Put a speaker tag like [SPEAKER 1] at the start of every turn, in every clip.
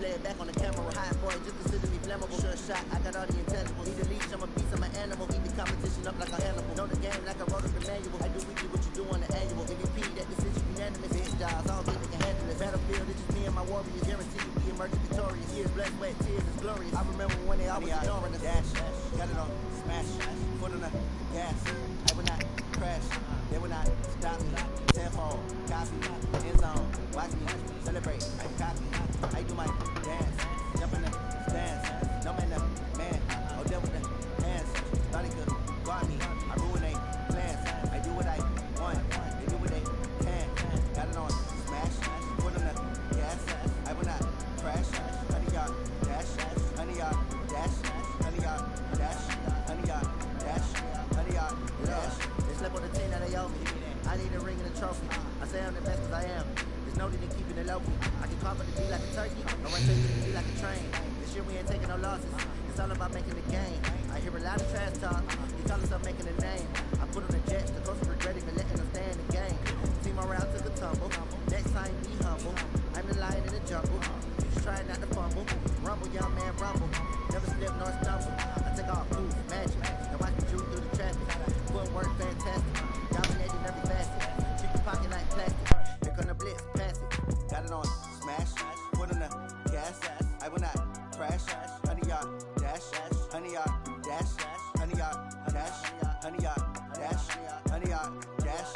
[SPEAKER 1] play it back on the camera. Hot boy, just consider me flammable. Sure shot, I got all the intangibles. Need a leash, I'm a beast, I'm an animal. Eat the competition up like an animal. Know the game like I wrote up the manual. I do weekly what you do on the annual. MVP, that decision unanimous. Big jobs, all good, they can handle it. Battlefield, it's just me and my warriors. Guaranteed to be emerging victorious. Years, blood, sweat, tears, it's glorious. I remember when they always ignoring us. Dash, got it on, smash, foot on the gas. I will not crash, they will not stop me. Tenfold, copy, end zone, watch me, celebrate, copy. I do my dance, jump in the stands. No man, man, oh there with the hands. Thought he could guard me, I ruin they plans. I do what I want, they do what they can. Got it on, smash, foot on the gas. I will not crash, 100-yard dash, 100-yard dash, 100-yard dash, 100-yard dash, 100-yard dash. They slept on the team that they owe me. I need a ring and a trophy. I say I'm the best cause I am. There's no need in keeping it low key. I can carve it to be like a turkey. No run take it to be like a train. This year we ain't taking no losses. It's all about making the game. I hear a lot of trash talk. You call yourself making a name. I put on the jets. The coach regretting me letting them stay in the game. Team around took a tumble. Next time be humble. I'm the lion in the jungle. You just try not to fumble. Rumble, young man, rumble. Never slip nor stumble. I take off, move, magic. Now watch me shoot through the traffic. Footwork fantastic. Dominating every facet. Treat your pocket like plastic. Here come the blitz, pass it. Got it on, smash. Put on the gas. I will not crash. 100-yard dash. 100-yard dash. 100-yard dash. 100-yard dash. 100-yard dash.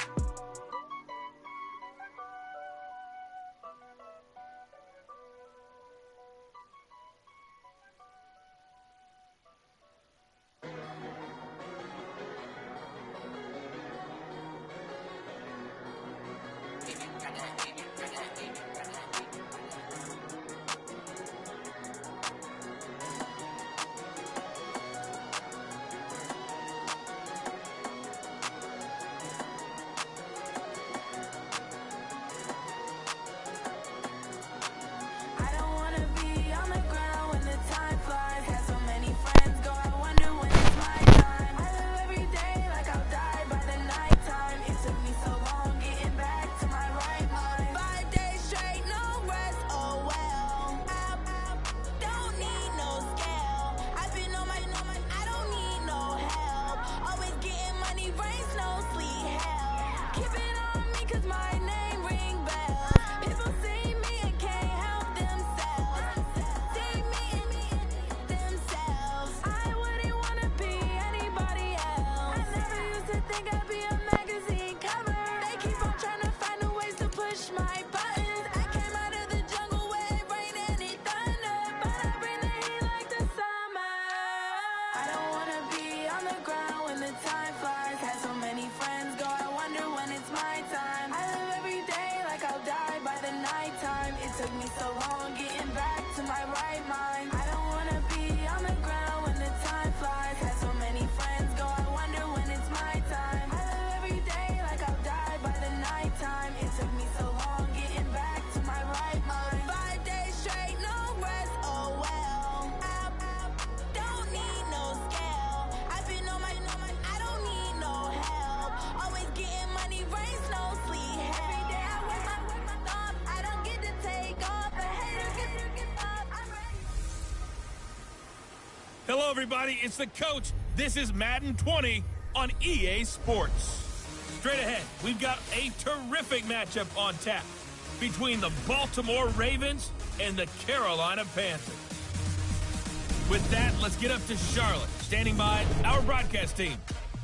[SPEAKER 2] Hello, everybody. It's the coach. This is Madden 20 on EA Sports. Straight ahead, we've got a terrific matchup on tap between the Baltimore Ravens and the Carolina Panthers. With that, let's get up to Charlotte. Standing by, our broadcast team,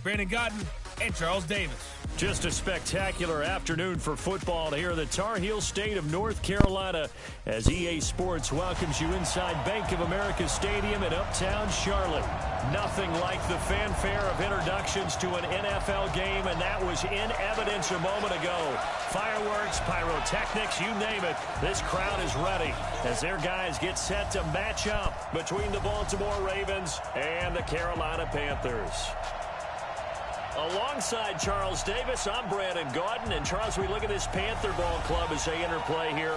[SPEAKER 2] Brandon Godden and Charles Davis.
[SPEAKER 3] Just a spectacular afternoon for football here in the Tar Heel state of North Carolina as EA Sports welcomes you inside Bank of America Stadium in uptown Charlotte. Nothing like the fanfare of introductions to an NFL game, and that was in evidence a moment ago. Fireworks, pyrotechnics, you name it. This crowd is ready as their guys get set to match up between the Baltimore Ravens and the Carolina Panthers. Alongside Charles Davis, I'm Brandon Gaudin. And Charles, we look at this Panther ball club as they interplay here.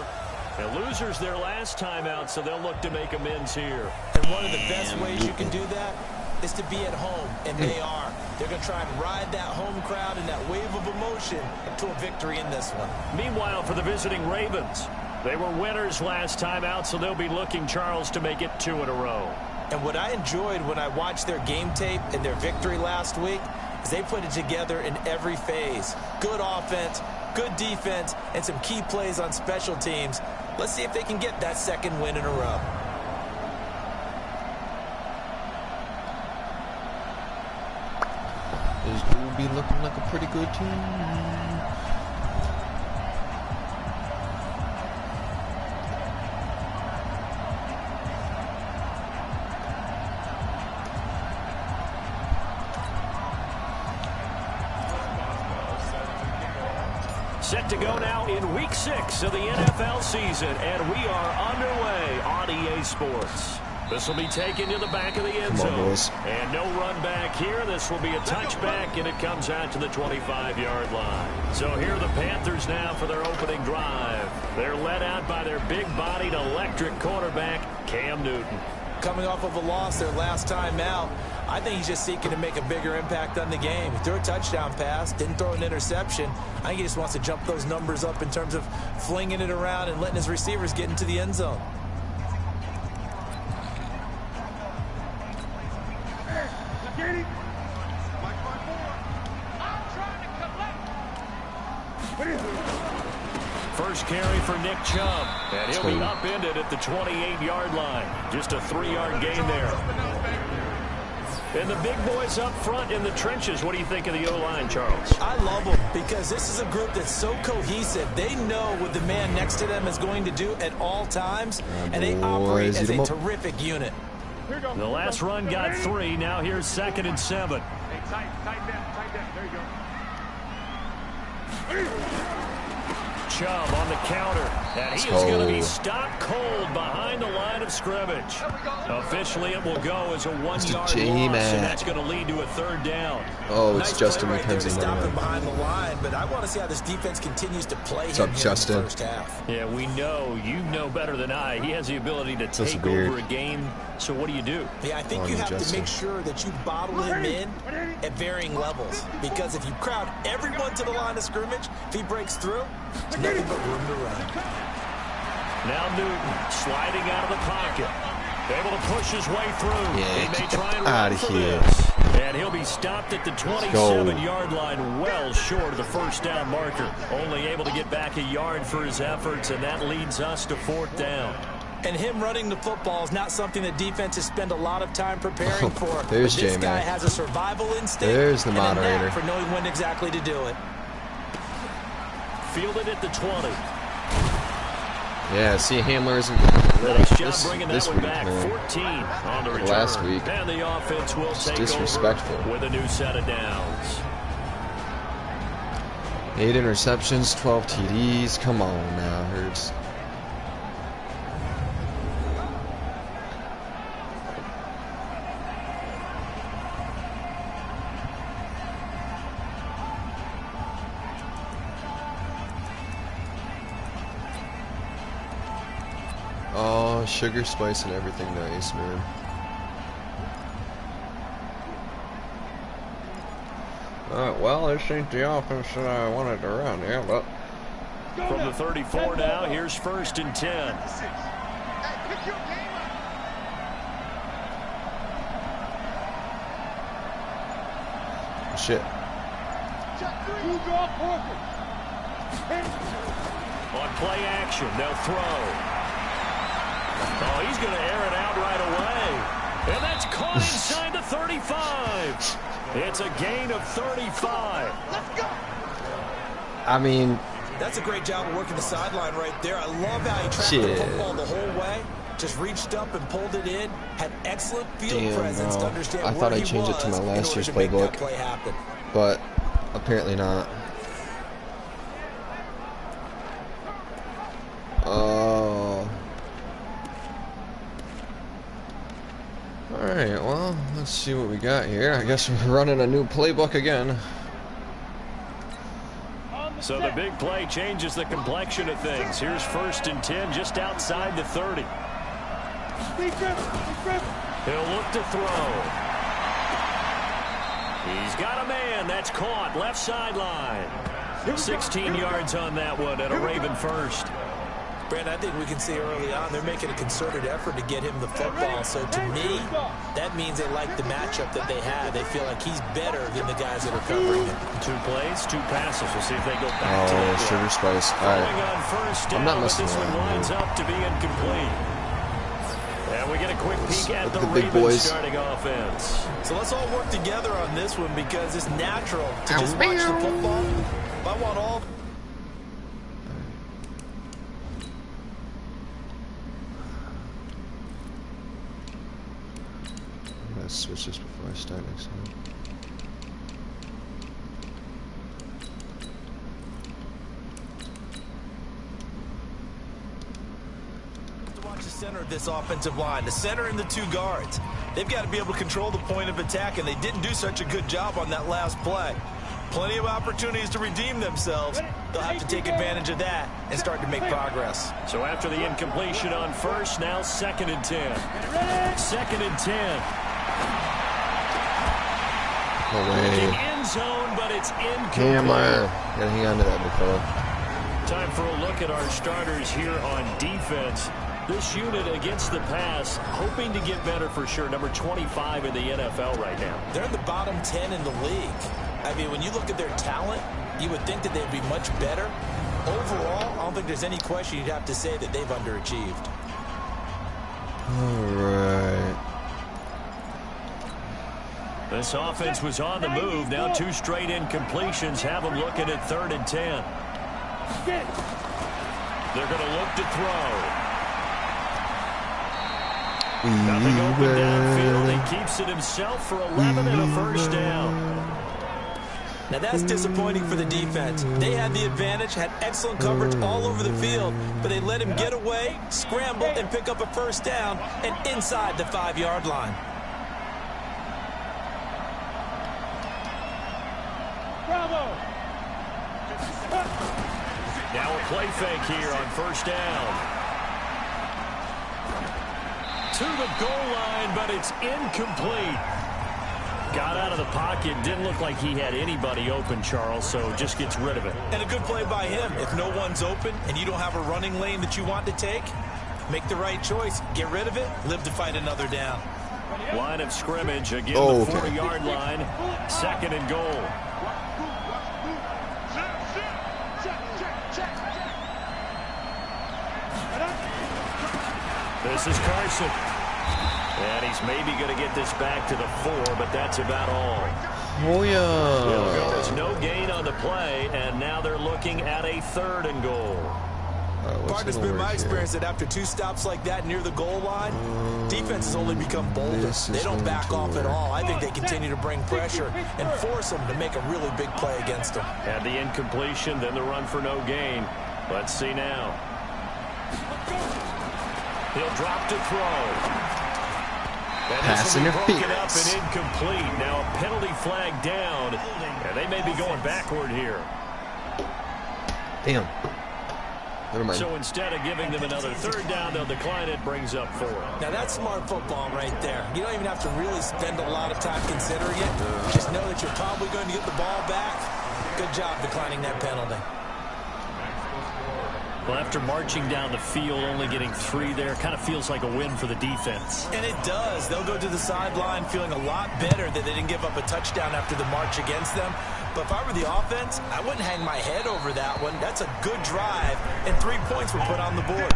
[SPEAKER 3] The losers their last time out, so they'll look to make amends here.
[SPEAKER 4] And one of the best ways you can do that is to be at home, and they are. They're going to try and ride that home crowd and that wave of emotion to a victory in this one.
[SPEAKER 3] Meanwhile, for the visiting Ravens, They were winners last time out, so they'll be looking, Charles, to make it 2 in a row.
[SPEAKER 4] And what I enjoyed when I watched their game tape and their victory last week is they put it together in every phase. Good offense, good defense, and some key plays on special teams. Let's see if they can get that 2nd win in a row.
[SPEAKER 5] This will be looking like a pretty good team.
[SPEAKER 3] Set to go now in Week 6 of the NFL season, and we are underway on EA Sports. This will be taken to the back of the end zone. And no run back here. This will be a touchback, and it comes out to the 25-yard line. So here are the Panthers now for their opening drive. They're led out by their big-bodied electric quarterback, Cam Newton.
[SPEAKER 4] Coming off of a loss their last time out, I think he's just seeking to make a bigger impact on the game. He threw a touchdown pass, didn't throw an interception. I think he just wants to jump those numbers up in terms of flinging it around and letting his receivers get into the end zone.
[SPEAKER 3] First carry for Nick Chubb, and he'll be upended at the 28-yard line. Just a 3-yard gain there. And the big boys up front in the trenches. What do you think of the O-line, Charles?
[SPEAKER 4] I love them because this is a group that's so cohesive. They know what the man next to them is going to do at all times, and they operate as a terrific unit.
[SPEAKER 3] The last run got 3. Now here's 2nd and 7.
[SPEAKER 6] Hey, tight down. There you go.
[SPEAKER 3] Chubb on the counter, and he is going to be stopped cold behind the line of scrimmage. Officially, it will go as a 1-yard loss, and that's going to lead to a 3rd down.
[SPEAKER 5] Oh, it's
[SPEAKER 4] nice
[SPEAKER 5] Justin
[SPEAKER 4] right
[SPEAKER 5] McKenzie.
[SPEAKER 4] Stop him behind the line, but I want to see how this defense continues to play him in the first half.
[SPEAKER 3] Yeah, we know. You know better than I. He has the ability to take over a game. So what do you do?
[SPEAKER 4] Yeah, I think you have to make sure that you bottle him in at varying levels. Because if you crowd everyone to the line of scrimmage, if he breaks through, there's nothing but room to run.
[SPEAKER 3] Now Newton sliding out of the pocket. Able to push his way through.
[SPEAKER 5] Yeah,
[SPEAKER 3] he may try and
[SPEAKER 5] out
[SPEAKER 3] run
[SPEAKER 5] of
[SPEAKER 3] for
[SPEAKER 5] here.
[SPEAKER 3] this. And he'll be stopped at the 27-yard line, well short of the 1st down marker. Only able to get back a yard for his efforts, and that leads us to 4th down.
[SPEAKER 4] And him running the football is not something that defenses spend a lot of time preparing for.
[SPEAKER 5] There's
[SPEAKER 4] this guy
[SPEAKER 5] J-Mac.
[SPEAKER 4] has a survival instinct.
[SPEAKER 5] There's the moderator.
[SPEAKER 4] And a knack for knowing when exactly to do it.
[SPEAKER 3] Fielded at the 20.
[SPEAKER 5] Yeah, see, Hamler isn't
[SPEAKER 3] Nice job bringing that one
[SPEAKER 5] week,
[SPEAKER 3] back.
[SPEAKER 5] man.
[SPEAKER 3] 14 on the return.
[SPEAKER 5] Last week.
[SPEAKER 3] And the offense will take
[SPEAKER 5] disrespectful.
[SPEAKER 3] over with a new set of downs.
[SPEAKER 5] 8 interceptions, 12 TDs. Come on now, Hurts. Oh, sugar, spice, and everything nice, man. Well, this ain't the offense that I wanted to run, yeah, but...
[SPEAKER 3] From the 34 now, here's 1st and 10.
[SPEAKER 5] Shit.
[SPEAKER 3] On play action, they'll throw. Oh, he's going to air it out right away. And that's caught inside the 35. It's a gain of 35.
[SPEAKER 6] Let's go.
[SPEAKER 5] I mean...
[SPEAKER 4] That's a great job of working the sideline right there. I love how he tracked the football the whole way. Just reached up and pulled it in. Had excellent field presence to understand
[SPEAKER 5] I thought
[SPEAKER 4] where
[SPEAKER 5] I
[SPEAKER 4] he
[SPEAKER 5] changed it to my
[SPEAKER 4] was
[SPEAKER 5] last year's
[SPEAKER 4] in order to make that
[SPEAKER 5] playbook.
[SPEAKER 4] play happen.
[SPEAKER 5] But apparently not. Oh. Alright, well, let's see what we got here. I guess we're running a new playbook again.
[SPEAKER 3] So the big play changes the complexion of things. Here's 1st and 10 just outside the 30. He'll look to throw. He's got a man. That's caught. Left sideline. 16 yards on that one and a Raven first.
[SPEAKER 4] Brandon, I think we can see early on they're making a concerted effort to get him the football. So to me, that means they like the matchup that they have. They feel like he's better than the guys that are covering him.
[SPEAKER 3] 2 plays, 2 passes. We'll see if they go back to that.
[SPEAKER 5] Sugar spice. All right.
[SPEAKER 3] On first down,
[SPEAKER 5] I'm not messing
[SPEAKER 3] this one
[SPEAKER 5] around.
[SPEAKER 3] winds up to be incomplete. And we get a quick peek at the
[SPEAKER 5] big
[SPEAKER 3] Ravens
[SPEAKER 5] boys.
[SPEAKER 3] starting offense.
[SPEAKER 4] So let's all work together on this one because it's natural to just watch the football. If I want all...
[SPEAKER 5] Let's switch this before I start next time.
[SPEAKER 4] Watch the center of this offensive line, the center and the 2 guards. They've got to be able to control the point of attack, and they didn't do such a good job on that last play. Plenty of opportunities to redeem themselves. They'll have to take advantage of that and start to make progress.
[SPEAKER 3] So after the incompletion on first, now 2nd and 10. 2nd and 10.
[SPEAKER 5] No way.
[SPEAKER 3] End zone, but it's incomplete.
[SPEAKER 5] Hammer. Gotta hang on to that, big fella.
[SPEAKER 3] Time for a look at our starters here on defense. This unit against the pass, hoping to get better for sure. Number 25 in the NFL right now.
[SPEAKER 4] They're in the bottom 10 in the league. I mean, when you look at their talent, you would think that they'd be much better. Overall, I don't think there's any question you'd have to say that they've underachieved.
[SPEAKER 5] All right.
[SPEAKER 3] This offense was on the move. Now 2 straight incompletions have them looking at 3rd and 10. They're going to look to throw. Nothing open downfield. He keeps it himself for 11 and a first down.
[SPEAKER 4] Now that's disappointing for the defense. They had the advantage, had excellent coverage all over the field, but they let him get away, scramble, and pick up a first down and inside the 5-yard line.
[SPEAKER 6] Bravo!
[SPEAKER 3] Now a play fake here on first down. To the goal line, but it's incomplete. Got out of the pocket. Didn't look like he had anybody open, Charles, so just gets rid of it.
[SPEAKER 4] And a good play by him. If no one's open and you don't have a running lane that you want to take, make the right choice. Get rid of it. Live to fight another down.
[SPEAKER 3] Line of scrimmage. Again, the 40-yard line. 2nd and goal. This is Carson. And he's maybe going to get this back to the 4, but that's about all.
[SPEAKER 5] Oh, yeah.
[SPEAKER 3] There's no gain on the play, and now they're looking at a 3rd and goal.
[SPEAKER 4] Partner's been my experience that after 2 stops like that near the goal line, defense has only become bolder. They don't back off at all. I think they continue to bring pressure and force them to make a really big play against them.
[SPEAKER 3] Had the incompletion, then the run for no gain. Let's see now. He'll drop to throw.
[SPEAKER 5] Pass interference.
[SPEAKER 3] And incomplete. Now a penalty flag down, and they may be going backward here.
[SPEAKER 5] Damn. Never mind.
[SPEAKER 4] So instead of giving them another 3rd down, they'll decline it, brings up 4. Now that's smart football right there. You don't even have to really spend a lot of time considering it. Just know that you're probably going to get the ball back. Good job declining that penalty.
[SPEAKER 3] Well, after marching down the field, only getting 3 there, kind of feels like a win for the defense.
[SPEAKER 4] And it does. They'll go to the sideline feeling a lot better that they didn't give up a touchdown after the march against them. But if I were the offense, I wouldn't hang my head over that one. That's a good drive, and 3 points were put on the board.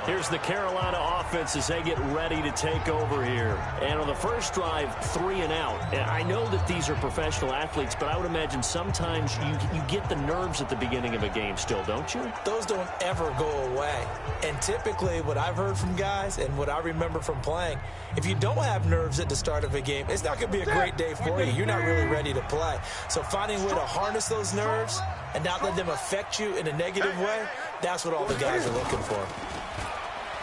[SPEAKER 3] Here's the Carolina offense as they get ready to take over here. And on the first drive, 3 and out. And I know that these are professional athletes, but I would imagine sometimes you get the nerves at the beginning of a game still, don't you?
[SPEAKER 4] Those don't ever go away. And typically what I've heard from guys and what I remember from playing, if you don't have nerves at the start of a game, it's not going to be a great day for you. You're not really ready to play. So finding a way to harness those nerves and not let them affect you in a negative way, that's what all the guys are looking for.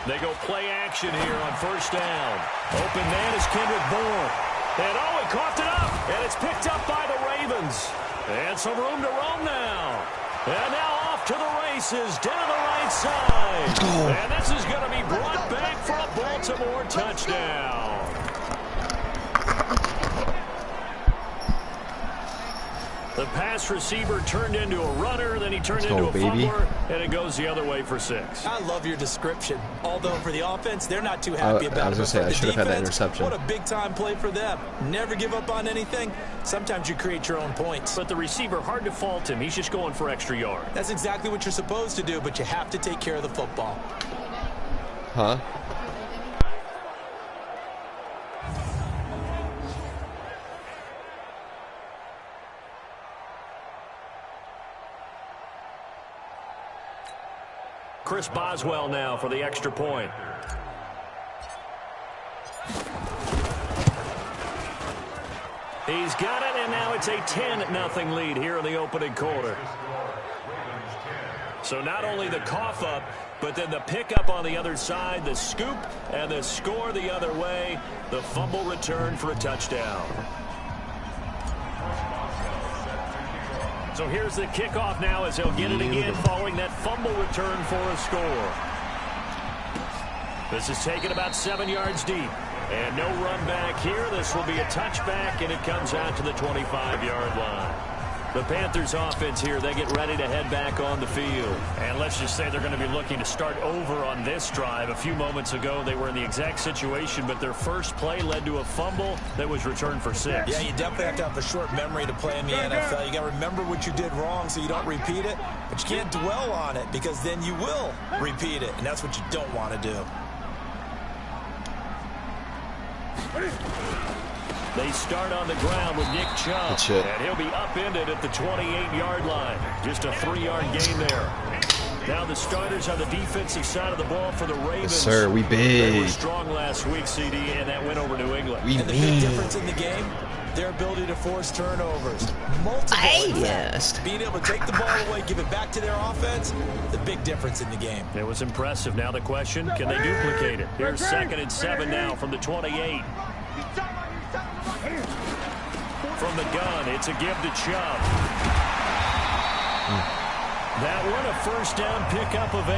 [SPEAKER 3] They go play action here on first down. Open man is Kendrick Bourne. And oh, he coughed it up. And it's picked up by the Ravens. And some room to roam now. And now off to the races down the right side. And this is going to be brought back for a Baltimore touchdown. The pass receiver turned into a runner, then he turned into a fumbler, and it goes the other way for 6.
[SPEAKER 4] I love your description. Although for the offense, they're not too happy about it.
[SPEAKER 5] I was going to say, I should have had that interception.
[SPEAKER 4] What a big-time play for them. Never give up on anything. Sometimes you create your own points.
[SPEAKER 3] But the receiver, hard to fault him. He's just going for extra yard.
[SPEAKER 4] That's exactly what you're supposed to do, but you have to take care of the football.
[SPEAKER 5] Huh?
[SPEAKER 3] Chris Boswell now for the extra point. He's got it, and now it's a 10-0 lead here in the opening quarter. So not only the cough up, but then the pickup on the other side, the scoop, and the score the other way. The fumble return for a touchdown. So here's the kickoff now as he'll get it again following that fumble return for a score. This is taken about 7 yards deep. And no run back here. This will be a touchback, and it comes out to the 25-yard line. The Panthers offense here, they get ready to head back on the field. And let's just say they're going to be looking to start over on this drive. A few moments ago, they were in the exact situation, but their first play led to a fumble that was returned for 6.
[SPEAKER 4] Yeah, you definitely have to have a short memory to play in the NFL. You got to remember what you did wrong so you don't repeat it, but you can't dwell on it because then you will repeat it, and that's what you don't want to do.
[SPEAKER 3] They start on the ground with Nick Chubb, and he'll be upended at the 28-yard line. Just a 3-yard gain there. Now the starters on the defensive side of the ball for the Ravens.
[SPEAKER 5] Yes, sir, we big.
[SPEAKER 3] They were strong last week, CD, and that win over New England.
[SPEAKER 4] And the big difference in the game, their ability to force turnovers. Multiple. Being able to take the ball away, give it back to their offense, the big difference in the game.
[SPEAKER 3] It was impressive. Now the question, can they duplicate it? Here's 2nd and 7 now from the 28. From the gun, it's a give to Chubb. That one, a first down pickup of 8.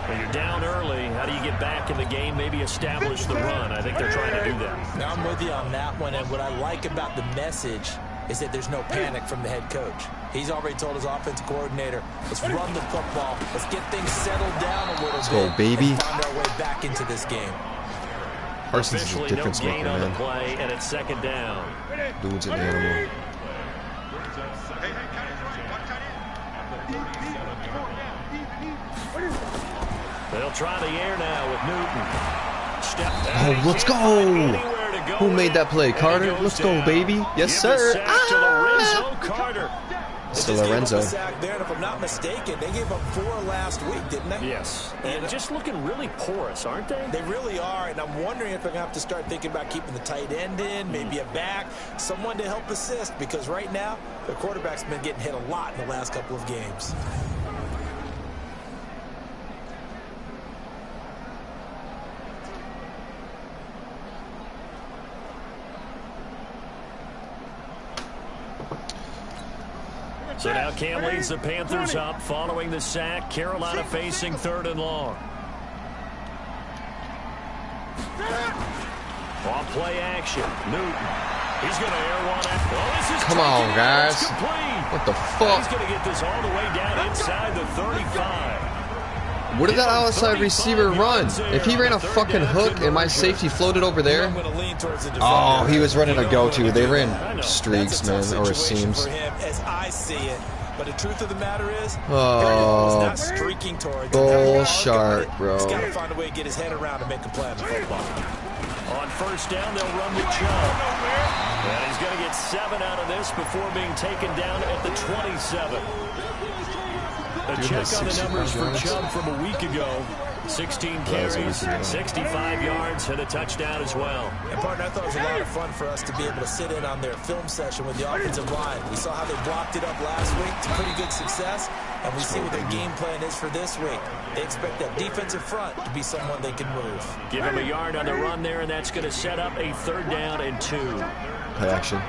[SPEAKER 3] Well, you're down early. How do you get back in the game, maybe establish the run? I think they're trying to do that.
[SPEAKER 4] Now I'm with you on that one, and what I like about the message is that there's no panic from the head coach. He's already told his offensive coordinator, let's run the football. Let's get things settled down a little bit.
[SPEAKER 5] Let's go, baby.
[SPEAKER 4] And find our way back into this game.
[SPEAKER 5] Parsons is a difference maker, man.
[SPEAKER 3] On the play, and it's 2nd down.
[SPEAKER 5] Dude's an animal.
[SPEAKER 3] They'll try the air now with Newton.
[SPEAKER 5] Oh, let's go! Who made that play? Carter? Let's go, baby. Yes, sir.
[SPEAKER 3] Carter.
[SPEAKER 5] It's Lorenzo.
[SPEAKER 4] Sack there, and if I'm not mistaken, they gave up 4 last week, didn't they?
[SPEAKER 3] Yes. And just looking really porous, aren't they?
[SPEAKER 4] They really are, and I'm wondering if they're going to have to start thinking about keeping the tight end in, maybe a back, someone to help assist, because right now, their quarterback's been getting hit a lot in the last couple of games.
[SPEAKER 3] So now Cam leads the Panthers up following the sack. Carolina facing 3rd and long. On play action, Newton. He's going to air one out. Well, this is
[SPEAKER 5] come on, guys. What the fuck?
[SPEAKER 3] He's going to get this all the way down inside the 35.
[SPEAKER 5] Where did that outside receiver run? If he ran a fucking hook and my safety floated over there. Oh, he was running a go-to. They ran streaks, man, or seams.
[SPEAKER 4] As I see it. But the truth of the matter is, was not streaking towards
[SPEAKER 5] bull shark, bro.
[SPEAKER 4] He's got to find a way to get his head around and make a play on the football.
[SPEAKER 3] On first down, they'll run with Chubb. And he's going to get 7 out of this before being taken down at the 27. A check on the numbers for Chubb from a week ago. 16 carries, 65 yards, and a touchdown as well.
[SPEAKER 4] And, partner, I thought it was a lot of fun for us to be able to sit in on their film session with the offensive line. We saw how they blocked it up last week to pretty good success, and we see what their game plan is for this week. They expect that defensive front to be someone they can move.
[SPEAKER 3] Give him a yard on the run there, and that's going to set up a 3rd down and 2.
[SPEAKER 5] Play action.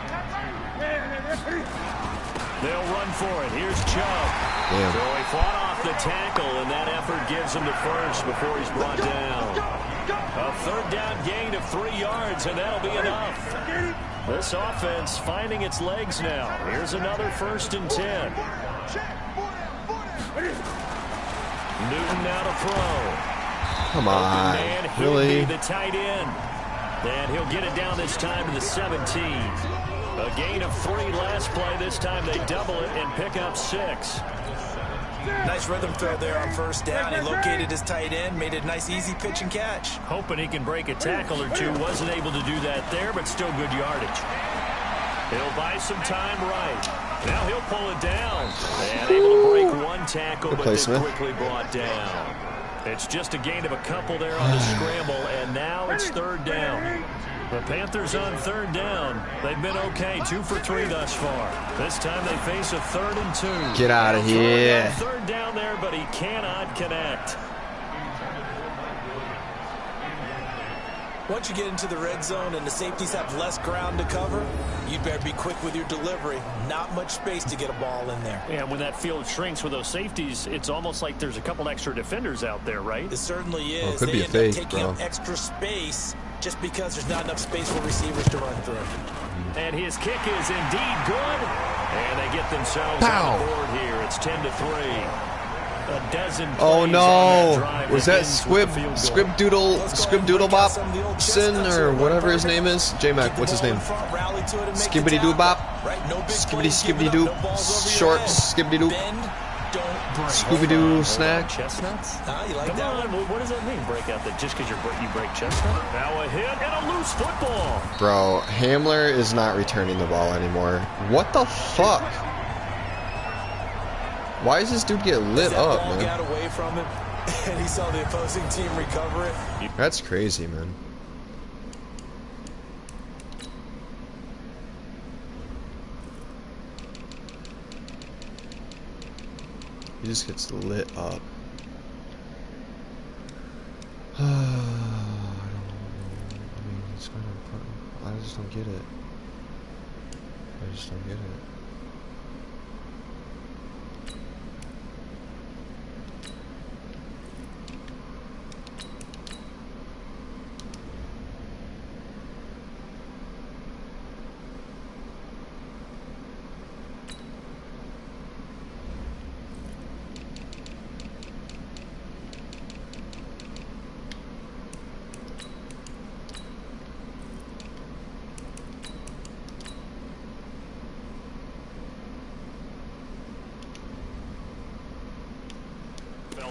[SPEAKER 3] They'll run for it. Here's Chubb. So he fought off the tackle, and that effort gives him the first before he's brought down. A third down gain of 3 yards, and that'll be enough. This offense finding its legs now. Here's another 1st and 10. Newton now to throw.
[SPEAKER 5] Come on,
[SPEAKER 3] man,
[SPEAKER 5] really?
[SPEAKER 3] The tight end. And he'll get it down this time to the 17. A gain of 3 last play. This time they double it and pick up 6.
[SPEAKER 4] Nice rhythm throw there on 1st down. He located his tight end, made it a nice easy pitch and catch.
[SPEAKER 3] Hoping he can break a tackle or two. Wasn't able to do that there, but still good yardage. He'll buy some time right. Now he'll pull it down. And able to break 1 tackle, but then quickly brought down. It's just a gain of a couple there on the scramble, and now it's 3rd down. The Panthers on 3rd down. They've been okay, 2 for 3 thus far. This time they face a 3rd and 2.
[SPEAKER 5] Get out of here.
[SPEAKER 3] 3rd down there, but he cannot connect.
[SPEAKER 4] Once you get into the red zone and the safeties have less ground to cover, you better be quick with your delivery. Not much space to get a ball in there.
[SPEAKER 3] And when that field shrinks with those safeties, it's almost like there's a couple extra defenders out there, right?
[SPEAKER 4] It certainly is.
[SPEAKER 5] Well, it could
[SPEAKER 4] they
[SPEAKER 5] be a
[SPEAKER 4] end
[SPEAKER 5] fake,
[SPEAKER 4] up taking up extra space just because there's not enough space for receivers to run through.
[SPEAKER 3] And his kick is indeed good. And they get themselves on the board here. It's 10-3. A dozen plays.
[SPEAKER 5] Oh no!
[SPEAKER 3] That
[SPEAKER 5] Was that Squib Doodle Bopson or whatever his name is? J-Mac, what's his name? Skibbity Doo Bop? Skibbity Doo. Short Skibbity Doo. Scooby Doo snack.
[SPEAKER 3] Chestnuts? Come on, what does that mean? Break out that just because you break chestnut? Now a hit and a loose football.
[SPEAKER 5] Bro, Hamler is not returning the ball anymore. What the fuck? Why does this dude get lit up, man?
[SPEAKER 4] Got away from him, and he saw the opposing team recover it.
[SPEAKER 5] That's crazy, man. He just gets lit up. I just don't get it. I just don't get it.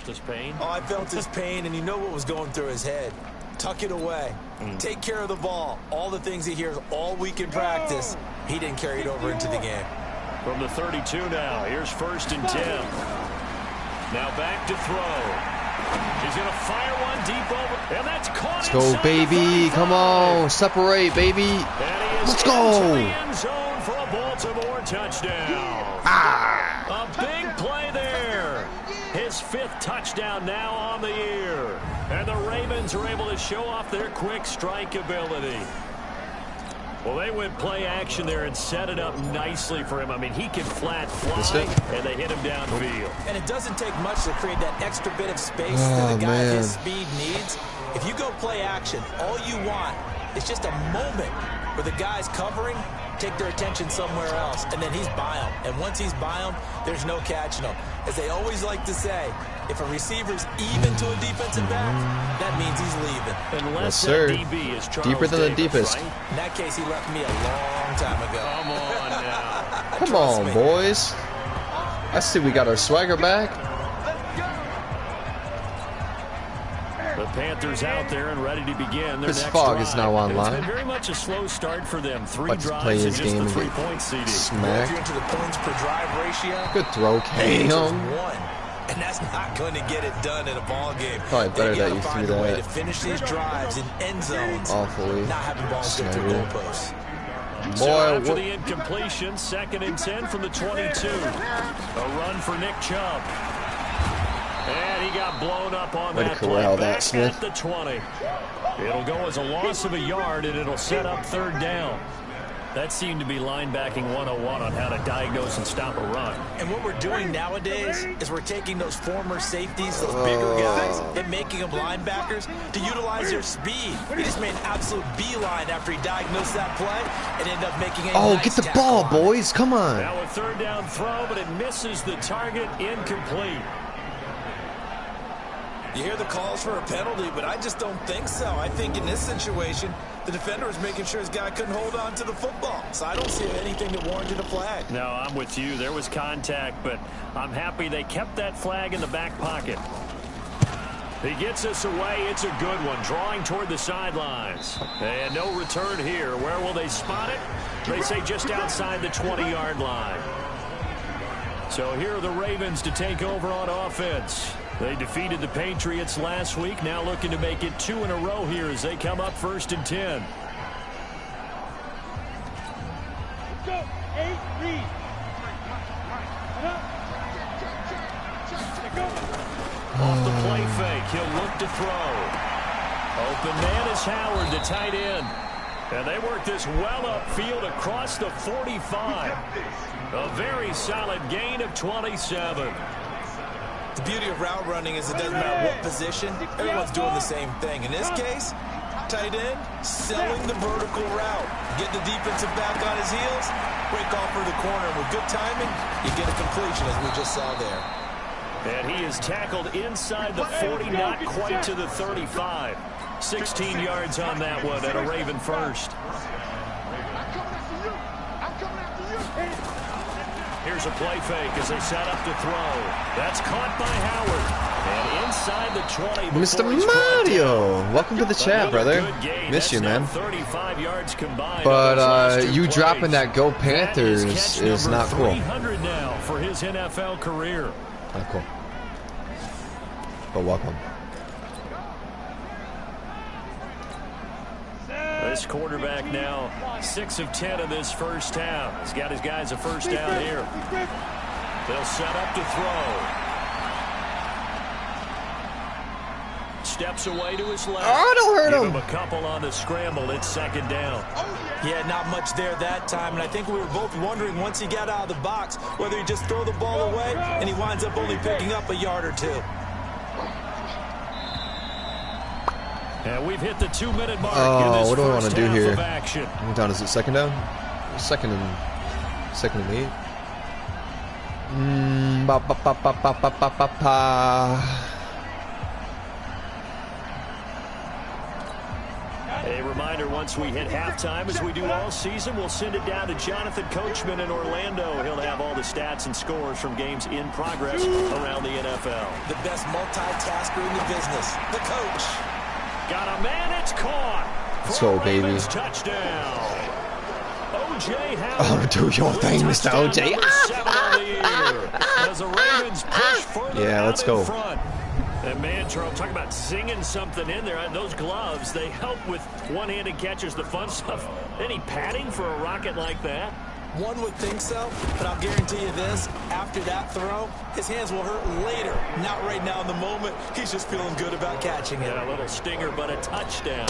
[SPEAKER 3] His pain.
[SPEAKER 4] Oh, I felt his pain, and you know what was going through his head. Tuck it away. Take care of the ball. All the things he hears all week in practice, he didn't carry it over into the game.
[SPEAKER 3] From the 32 now, here's 1st and 10. Now back to throw. He's going to fire one deep over, and that's caught.
[SPEAKER 5] Let's go, baby. Come on. Separate, baby. Let's go.
[SPEAKER 3] The end zone for a Baltimore touchdown. A big play there. His 5th touchdown now on the year. And the Ravens are able to show off their quick strike ability. Well, they went play action there and set it up nicely for him. I mean, he can flat fly, and they hit him downfield.
[SPEAKER 4] And it doesn't take much to create that extra bit of space that the guy at his speed needs. If you go play action, all you want is just a moment where the guy's covering, take their attention somewhere else, and then he's by him. And once he's by him, there's no catching him. As they always like to say, if a receiver's even to a defensive back, that means he's leaving.
[SPEAKER 3] Unless
[SPEAKER 5] yes, sir.
[SPEAKER 3] DB is Charles
[SPEAKER 5] deeper than
[SPEAKER 3] Davis,
[SPEAKER 5] the deepest.
[SPEAKER 3] Right?
[SPEAKER 4] In that case, he left me a long time ago.
[SPEAKER 3] Come on now.
[SPEAKER 5] Come on, boys. I see we got our swagger back.
[SPEAKER 3] The Panthers out there and ready to begin their
[SPEAKER 5] This
[SPEAKER 3] next
[SPEAKER 5] fog
[SPEAKER 3] drive.
[SPEAKER 5] is now online.
[SPEAKER 3] It's been very much a slow start for them. 3
[SPEAKER 5] Let's
[SPEAKER 3] drives
[SPEAKER 5] play
[SPEAKER 3] and
[SPEAKER 5] his
[SPEAKER 3] just
[SPEAKER 5] game
[SPEAKER 3] the
[SPEAKER 5] and
[SPEAKER 3] 3-point CD.
[SPEAKER 5] Smack.
[SPEAKER 4] If you're into the points per drive ratio,
[SPEAKER 5] Good throw,
[SPEAKER 4] Panthers
[SPEAKER 5] Cam.
[SPEAKER 4] won. And that's not going to get it done in a ball game.
[SPEAKER 5] Probably better
[SPEAKER 4] They
[SPEAKER 5] that
[SPEAKER 4] gotta
[SPEAKER 5] you
[SPEAKER 4] find
[SPEAKER 5] threw
[SPEAKER 4] a way
[SPEAKER 5] that.
[SPEAKER 4] to finish these drives in end zones.
[SPEAKER 5] Awfully.
[SPEAKER 4] Not having balls go through
[SPEAKER 5] Snyder.
[SPEAKER 4] goalposts.
[SPEAKER 3] So
[SPEAKER 5] Boy,
[SPEAKER 3] after
[SPEAKER 5] what?
[SPEAKER 3] the incompletion, 2nd and 10 from the 22. A run for Nick Chubb. And he got blown up on
[SPEAKER 5] Way to
[SPEAKER 3] that
[SPEAKER 5] corral
[SPEAKER 3] play.
[SPEAKER 5] that,
[SPEAKER 3] Back
[SPEAKER 5] Smith.
[SPEAKER 3] at the 20. It'll go as a loss of a yard, and it'll set up 3rd down. That seemed to be linebacking 101 on how to diagnose and stop a run.
[SPEAKER 4] And what we're doing nowadays is we're taking those former safeties, those bigger guys, and making them linebackers to utilize their speed. He just made an absolute beeline after he diagnosed that play and ended up making a nice
[SPEAKER 5] get the ball, boys. Come on.
[SPEAKER 3] Now a third down throw, but it misses the target, incomplete.
[SPEAKER 4] You hear the calls for a penalty, but I just don't think so. I think in this situation, the defender was making sure his guy couldn't hold on to the football. So I don't see anything that warranted a flag.
[SPEAKER 3] No, I'm with you. There was contact, but I'm happy they kept that flag in the back pocket. He gets us away. It's a good one. Drawing toward the sidelines. And no return here. Where will they spot it? They say just outside the 20-yard line. So here are the Ravens to take over on offense. They defeated the Patriots last week, now looking to make it 2 in a row here as they come up 1st and 10.
[SPEAKER 6] Go, 8, read.
[SPEAKER 3] Off the play fake, he'll look to throw. Open man is Howard, the tight end. And they work this well upfield across the 45. A very solid gain of 27.
[SPEAKER 4] The beauty of route running is it doesn't matter what position, everyone's doing the same thing. In this case, tight end, selling the vertical route. Get the defensive back on his heels, break off for the corner. With good timing, you get a completion as we just saw there.
[SPEAKER 3] And he is tackled inside the 40, not quite to the 35. 16 yards on that one at a Raven first. Here's a play fake as they set up to throw. That's caught by Howard. And inside the 20.
[SPEAKER 5] Mr. Mario, welcome to the chat, brother. Miss you, man.
[SPEAKER 3] 35 yards combined.
[SPEAKER 5] But you dropping that Go Panthers is not cool.
[SPEAKER 3] 300 now for his NFL career.
[SPEAKER 5] Not cool. But welcome.
[SPEAKER 3] This quarterback now 6 of 10 in this first half. He's got his guys a first down here. They'll set up to throw. Steps away to his left.
[SPEAKER 5] Oh, don't hurt him.
[SPEAKER 3] Give him a couple on the scramble. It's 2nd down.
[SPEAKER 4] Yeah, not much there that time, and I think we were both wondering once he got out of the box whether he'd just throw the ball away, and he winds up only picking up a yard or 2.
[SPEAKER 3] And we've hit the 2-minute mark in this
[SPEAKER 5] what do I want to do here? What down is it? 2nd down? 2nd and 8.
[SPEAKER 3] A reminder, once we hit halftime, as we do all season, we'll send it down to Jonathan Coachman in Orlando. He'll have all the stats and scores from games in progress around the NFL.
[SPEAKER 4] The best multitasker in the business, the coach.
[SPEAKER 3] Got a man, it's caught.
[SPEAKER 5] Let's go, baby.
[SPEAKER 3] Touchdown. O.J. Howard.
[SPEAKER 5] Oh, do your thing, Mr. O.J.
[SPEAKER 3] As the Ravens push further
[SPEAKER 5] let's go.
[SPEAKER 3] in front. And man, Charles, talk about singing something in there. Those gloves, they help with one-handed catches, the fun stuff. Any padding for a rocket like that?
[SPEAKER 4] One would think so, but I'll guarantee you this, after that throw, his hands will hurt later. Not right now in the moment. He's just feeling good about catching it.
[SPEAKER 3] Yeah, a little stinger, but a touchdown.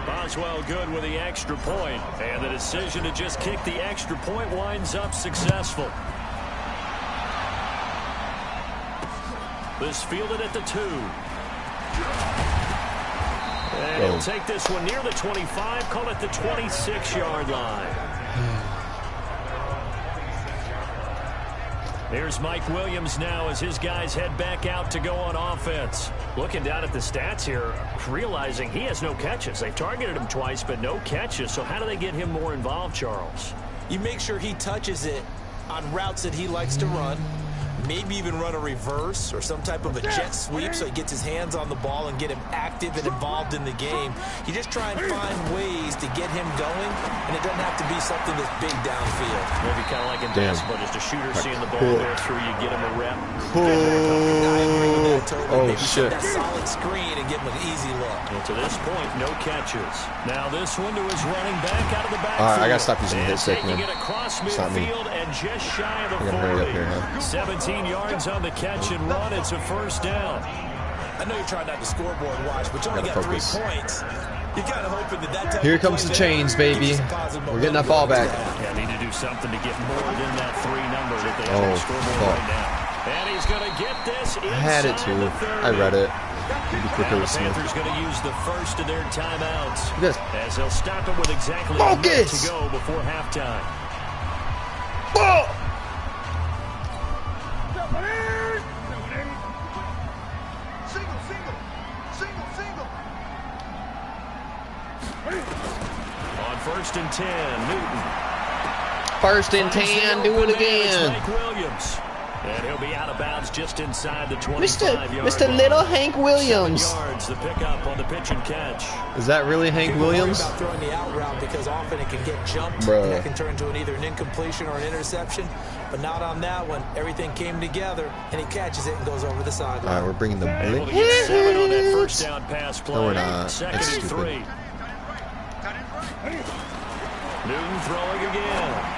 [SPEAKER 3] Boswell good with the extra point, and the decision to just kick the extra point winds up successful. This fielded at the 2. And he'll take this one near the 25, call it the 26-yard line. Here's Mike Williams now as his guys head back out to go on offense. Looking down at the stats here, realizing he has no catches. They've targeted him twice, but no catches. So how do they get him more involved, Charles?
[SPEAKER 4] You make sure he touches it on routes that he likes to run. Maybe even run a reverse or some type of a jet sweep so he gets his hands on the ball and get him active and involved in the game. You just try and find ways to get him going, and it doesn't have to be something that's big downfield.
[SPEAKER 3] Maybe kind of like in basketball, just a shooter seeing the ball go through, you get him a rep.
[SPEAKER 5] Cool.
[SPEAKER 4] I agree with that totally.
[SPEAKER 5] Oh,
[SPEAKER 4] Maybe
[SPEAKER 5] shit.
[SPEAKER 4] that solid screen and give him an easy look.
[SPEAKER 3] Well, to this point, no catches. Now this one to his running back out of the backfield.
[SPEAKER 5] All right, I got to stop using the hit stick, man.
[SPEAKER 3] Taking it across
[SPEAKER 5] It's not me.
[SPEAKER 3] midfield and just shy of the
[SPEAKER 5] I got to hurry up
[SPEAKER 3] 40.
[SPEAKER 5] here, huh?
[SPEAKER 3] 17 yards on the catch and run. It's a first down.
[SPEAKER 4] I know you're trying not to scoreboard watch, but you only got 3 points. You're kind of hoping that type
[SPEAKER 5] Here
[SPEAKER 4] of
[SPEAKER 5] comes
[SPEAKER 4] play
[SPEAKER 5] the
[SPEAKER 4] there
[SPEAKER 5] chains, baby.
[SPEAKER 4] gives you some positive
[SPEAKER 5] We're getting that ball back.
[SPEAKER 3] Yeah, need to do something to get more than that 3 number that they have on
[SPEAKER 5] Oh,
[SPEAKER 3] the scoreboard
[SPEAKER 5] fuck.
[SPEAKER 3] right now. And he's going to get this
[SPEAKER 5] I had it too. I read it. Be quicker
[SPEAKER 3] Now
[SPEAKER 5] with
[SPEAKER 3] the
[SPEAKER 5] Smith.
[SPEAKER 3] Panthers going to use the first of their timeouts
[SPEAKER 5] Yes.
[SPEAKER 3] as they'll stop it with exactly a minute
[SPEAKER 5] Focus!
[SPEAKER 3] to go before halftime.
[SPEAKER 5] Oh! On 1st and 10, Newton. 1st and 10, do it again.
[SPEAKER 3] Mike Williams. And he'll be out of bounds just inside the 25-yard
[SPEAKER 5] Mr.
[SPEAKER 3] line.
[SPEAKER 5] Little Hank Williams.
[SPEAKER 3] 7 yards, the pickup on the pitch and catch.
[SPEAKER 5] Is that really Hank Williams?
[SPEAKER 4] About throwing the out route because often it can get jumped.
[SPEAKER 5] Bruh.
[SPEAKER 4] And that can turn into either an incompletion or an interception. But not on that one. Everything came together, and he catches it and goes over the sideline.
[SPEAKER 5] All right, we're bringing the
[SPEAKER 3] Able to get 7 on that
[SPEAKER 5] blitz.
[SPEAKER 3] first down pass play.
[SPEAKER 5] No, we're not.
[SPEAKER 3] Second
[SPEAKER 5] That's
[SPEAKER 3] and
[SPEAKER 5] stupid.
[SPEAKER 3] 3. Newton throwing again.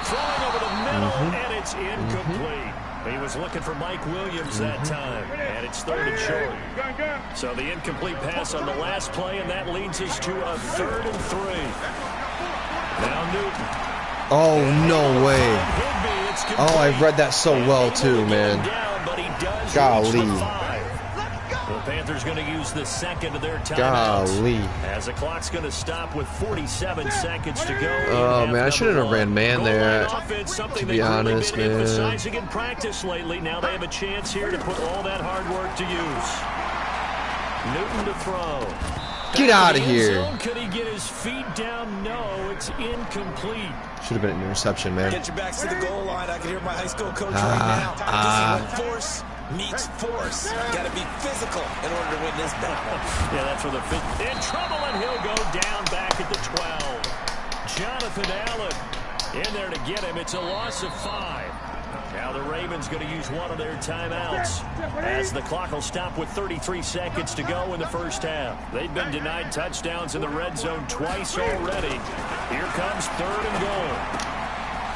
[SPEAKER 3] Throwing over the middle, and it's incomplete. He was looking for Mike Williams that time, and it's 3rd and short. So the incomplete pass on the last play, and that leads us to a 3rd and 3. Now Newton.
[SPEAKER 5] Oh, no way.
[SPEAKER 3] Higby, it's complete.
[SPEAKER 5] Oh, I read that so well too, man.
[SPEAKER 3] Down, but he does
[SPEAKER 5] Golly.
[SPEAKER 3] reach the 5. The Panthers going to use the second of their timeouts.
[SPEAKER 5] Golly.
[SPEAKER 3] As the clock's going to stop with 47 seconds to go.
[SPEAKER 5] Oh, man, I shouldn't have ran man there,
[SPEAKER 3] Offense, something
[SPEAKER 5] to be
[SPEAKER 3] they've really
[SPEAKER 5] honest,
[SPEAKER 3] been
[SPEAKER 5] man.
[SPEAKER 3] emphasizing in practice lately. Now they have a chance here to put all that hard work to use. Newton to throw.
[SPEAKER 5] Get out of
[SPEAKER 3] End
[SPEAKER 5] here.
[SPEAKER 3] zone. Could he get his feet down? No, it's incomplete.
[SPEAKER 5] Should have been an interception, man.
[SPEAKER 4] Get your backs to the goal line. I can hear my high school coach right now. This is when force meets force. Got to be physical in order to win this battle.
[SPEAKER 3] Yeah, that's where the in trouble, and he'll go down back at the 12. Jonathan Allen in there to get him. It's a loss of 5. Now the Ravens going to use one of their timeouts as the clock will stop with 33 seconds to go in the first half. They've been denied touchdowns in the red zone twice already. Here comes 3rd and goal.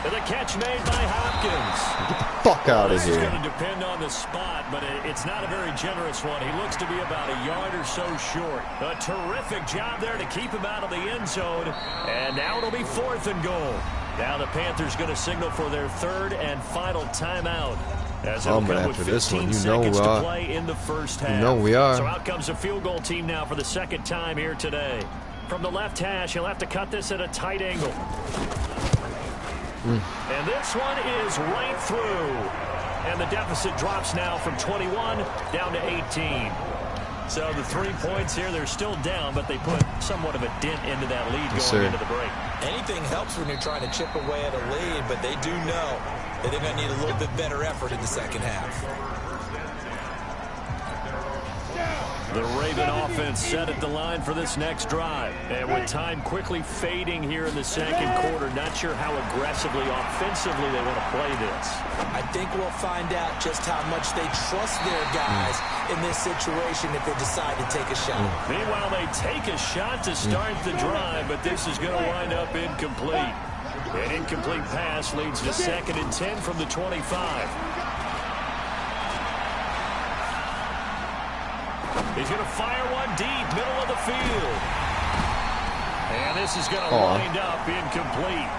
[SPEAKER 3] And the catch made by Hopkins.
[SPEAKER 5] Get the fuck out of
[SPEAKER 3] This is
[SPEAKER 5] here.
[SPEAKER 3] going to depend on the spot, but it's not a very generous one. He looks to be about a yard or so short. A terrific job there to keep him out of the end zone. And now it'll be 4th and goal. Now the Panthers going to signal for their 3rd and final timeout. As it'll come with
[SPEAKER 5] after
[SPEAKER 3] 15
[SPEAKER 5] this one, you
[SPEAKER 3] seconds
[SPEAKER 5] know,
[SPEAKER 3] to play in the first half.
[SPEAKER 5] You know we are.
[SPEAKER 3] So out comes a field goal team now for the 2nd time here today. From the left hash, he'll have to cut this at a tight angle. And this one is right through. And the deficit drops now from 21 down to 18. So the 3 points here, they're still down, but they put somewhat of a dent into that lead going into the break.
[SPEAKER 4] Anything helps when you're trying to chip away at a lead, but they do know that they're going to need a little bit better effort in the second half.
[SPEAKER 3] The Raven offense set at the line for this next drive. And with time quickly fading here in the second quarter, not sure how aggressively, offensively they want to play this.
[SPEAKER 4] I think we'll find out just how much they trust their guys in this situation if they decide to take a shot.
[SPEAKER 3] Meanwhile, they take a shot to start the drive, but this is going to wind up incomplete. An incomplete pass leads to 2nd and 10 from the 25. He's going to fire one deep, middle of the field. And this is going to wind up incomplete.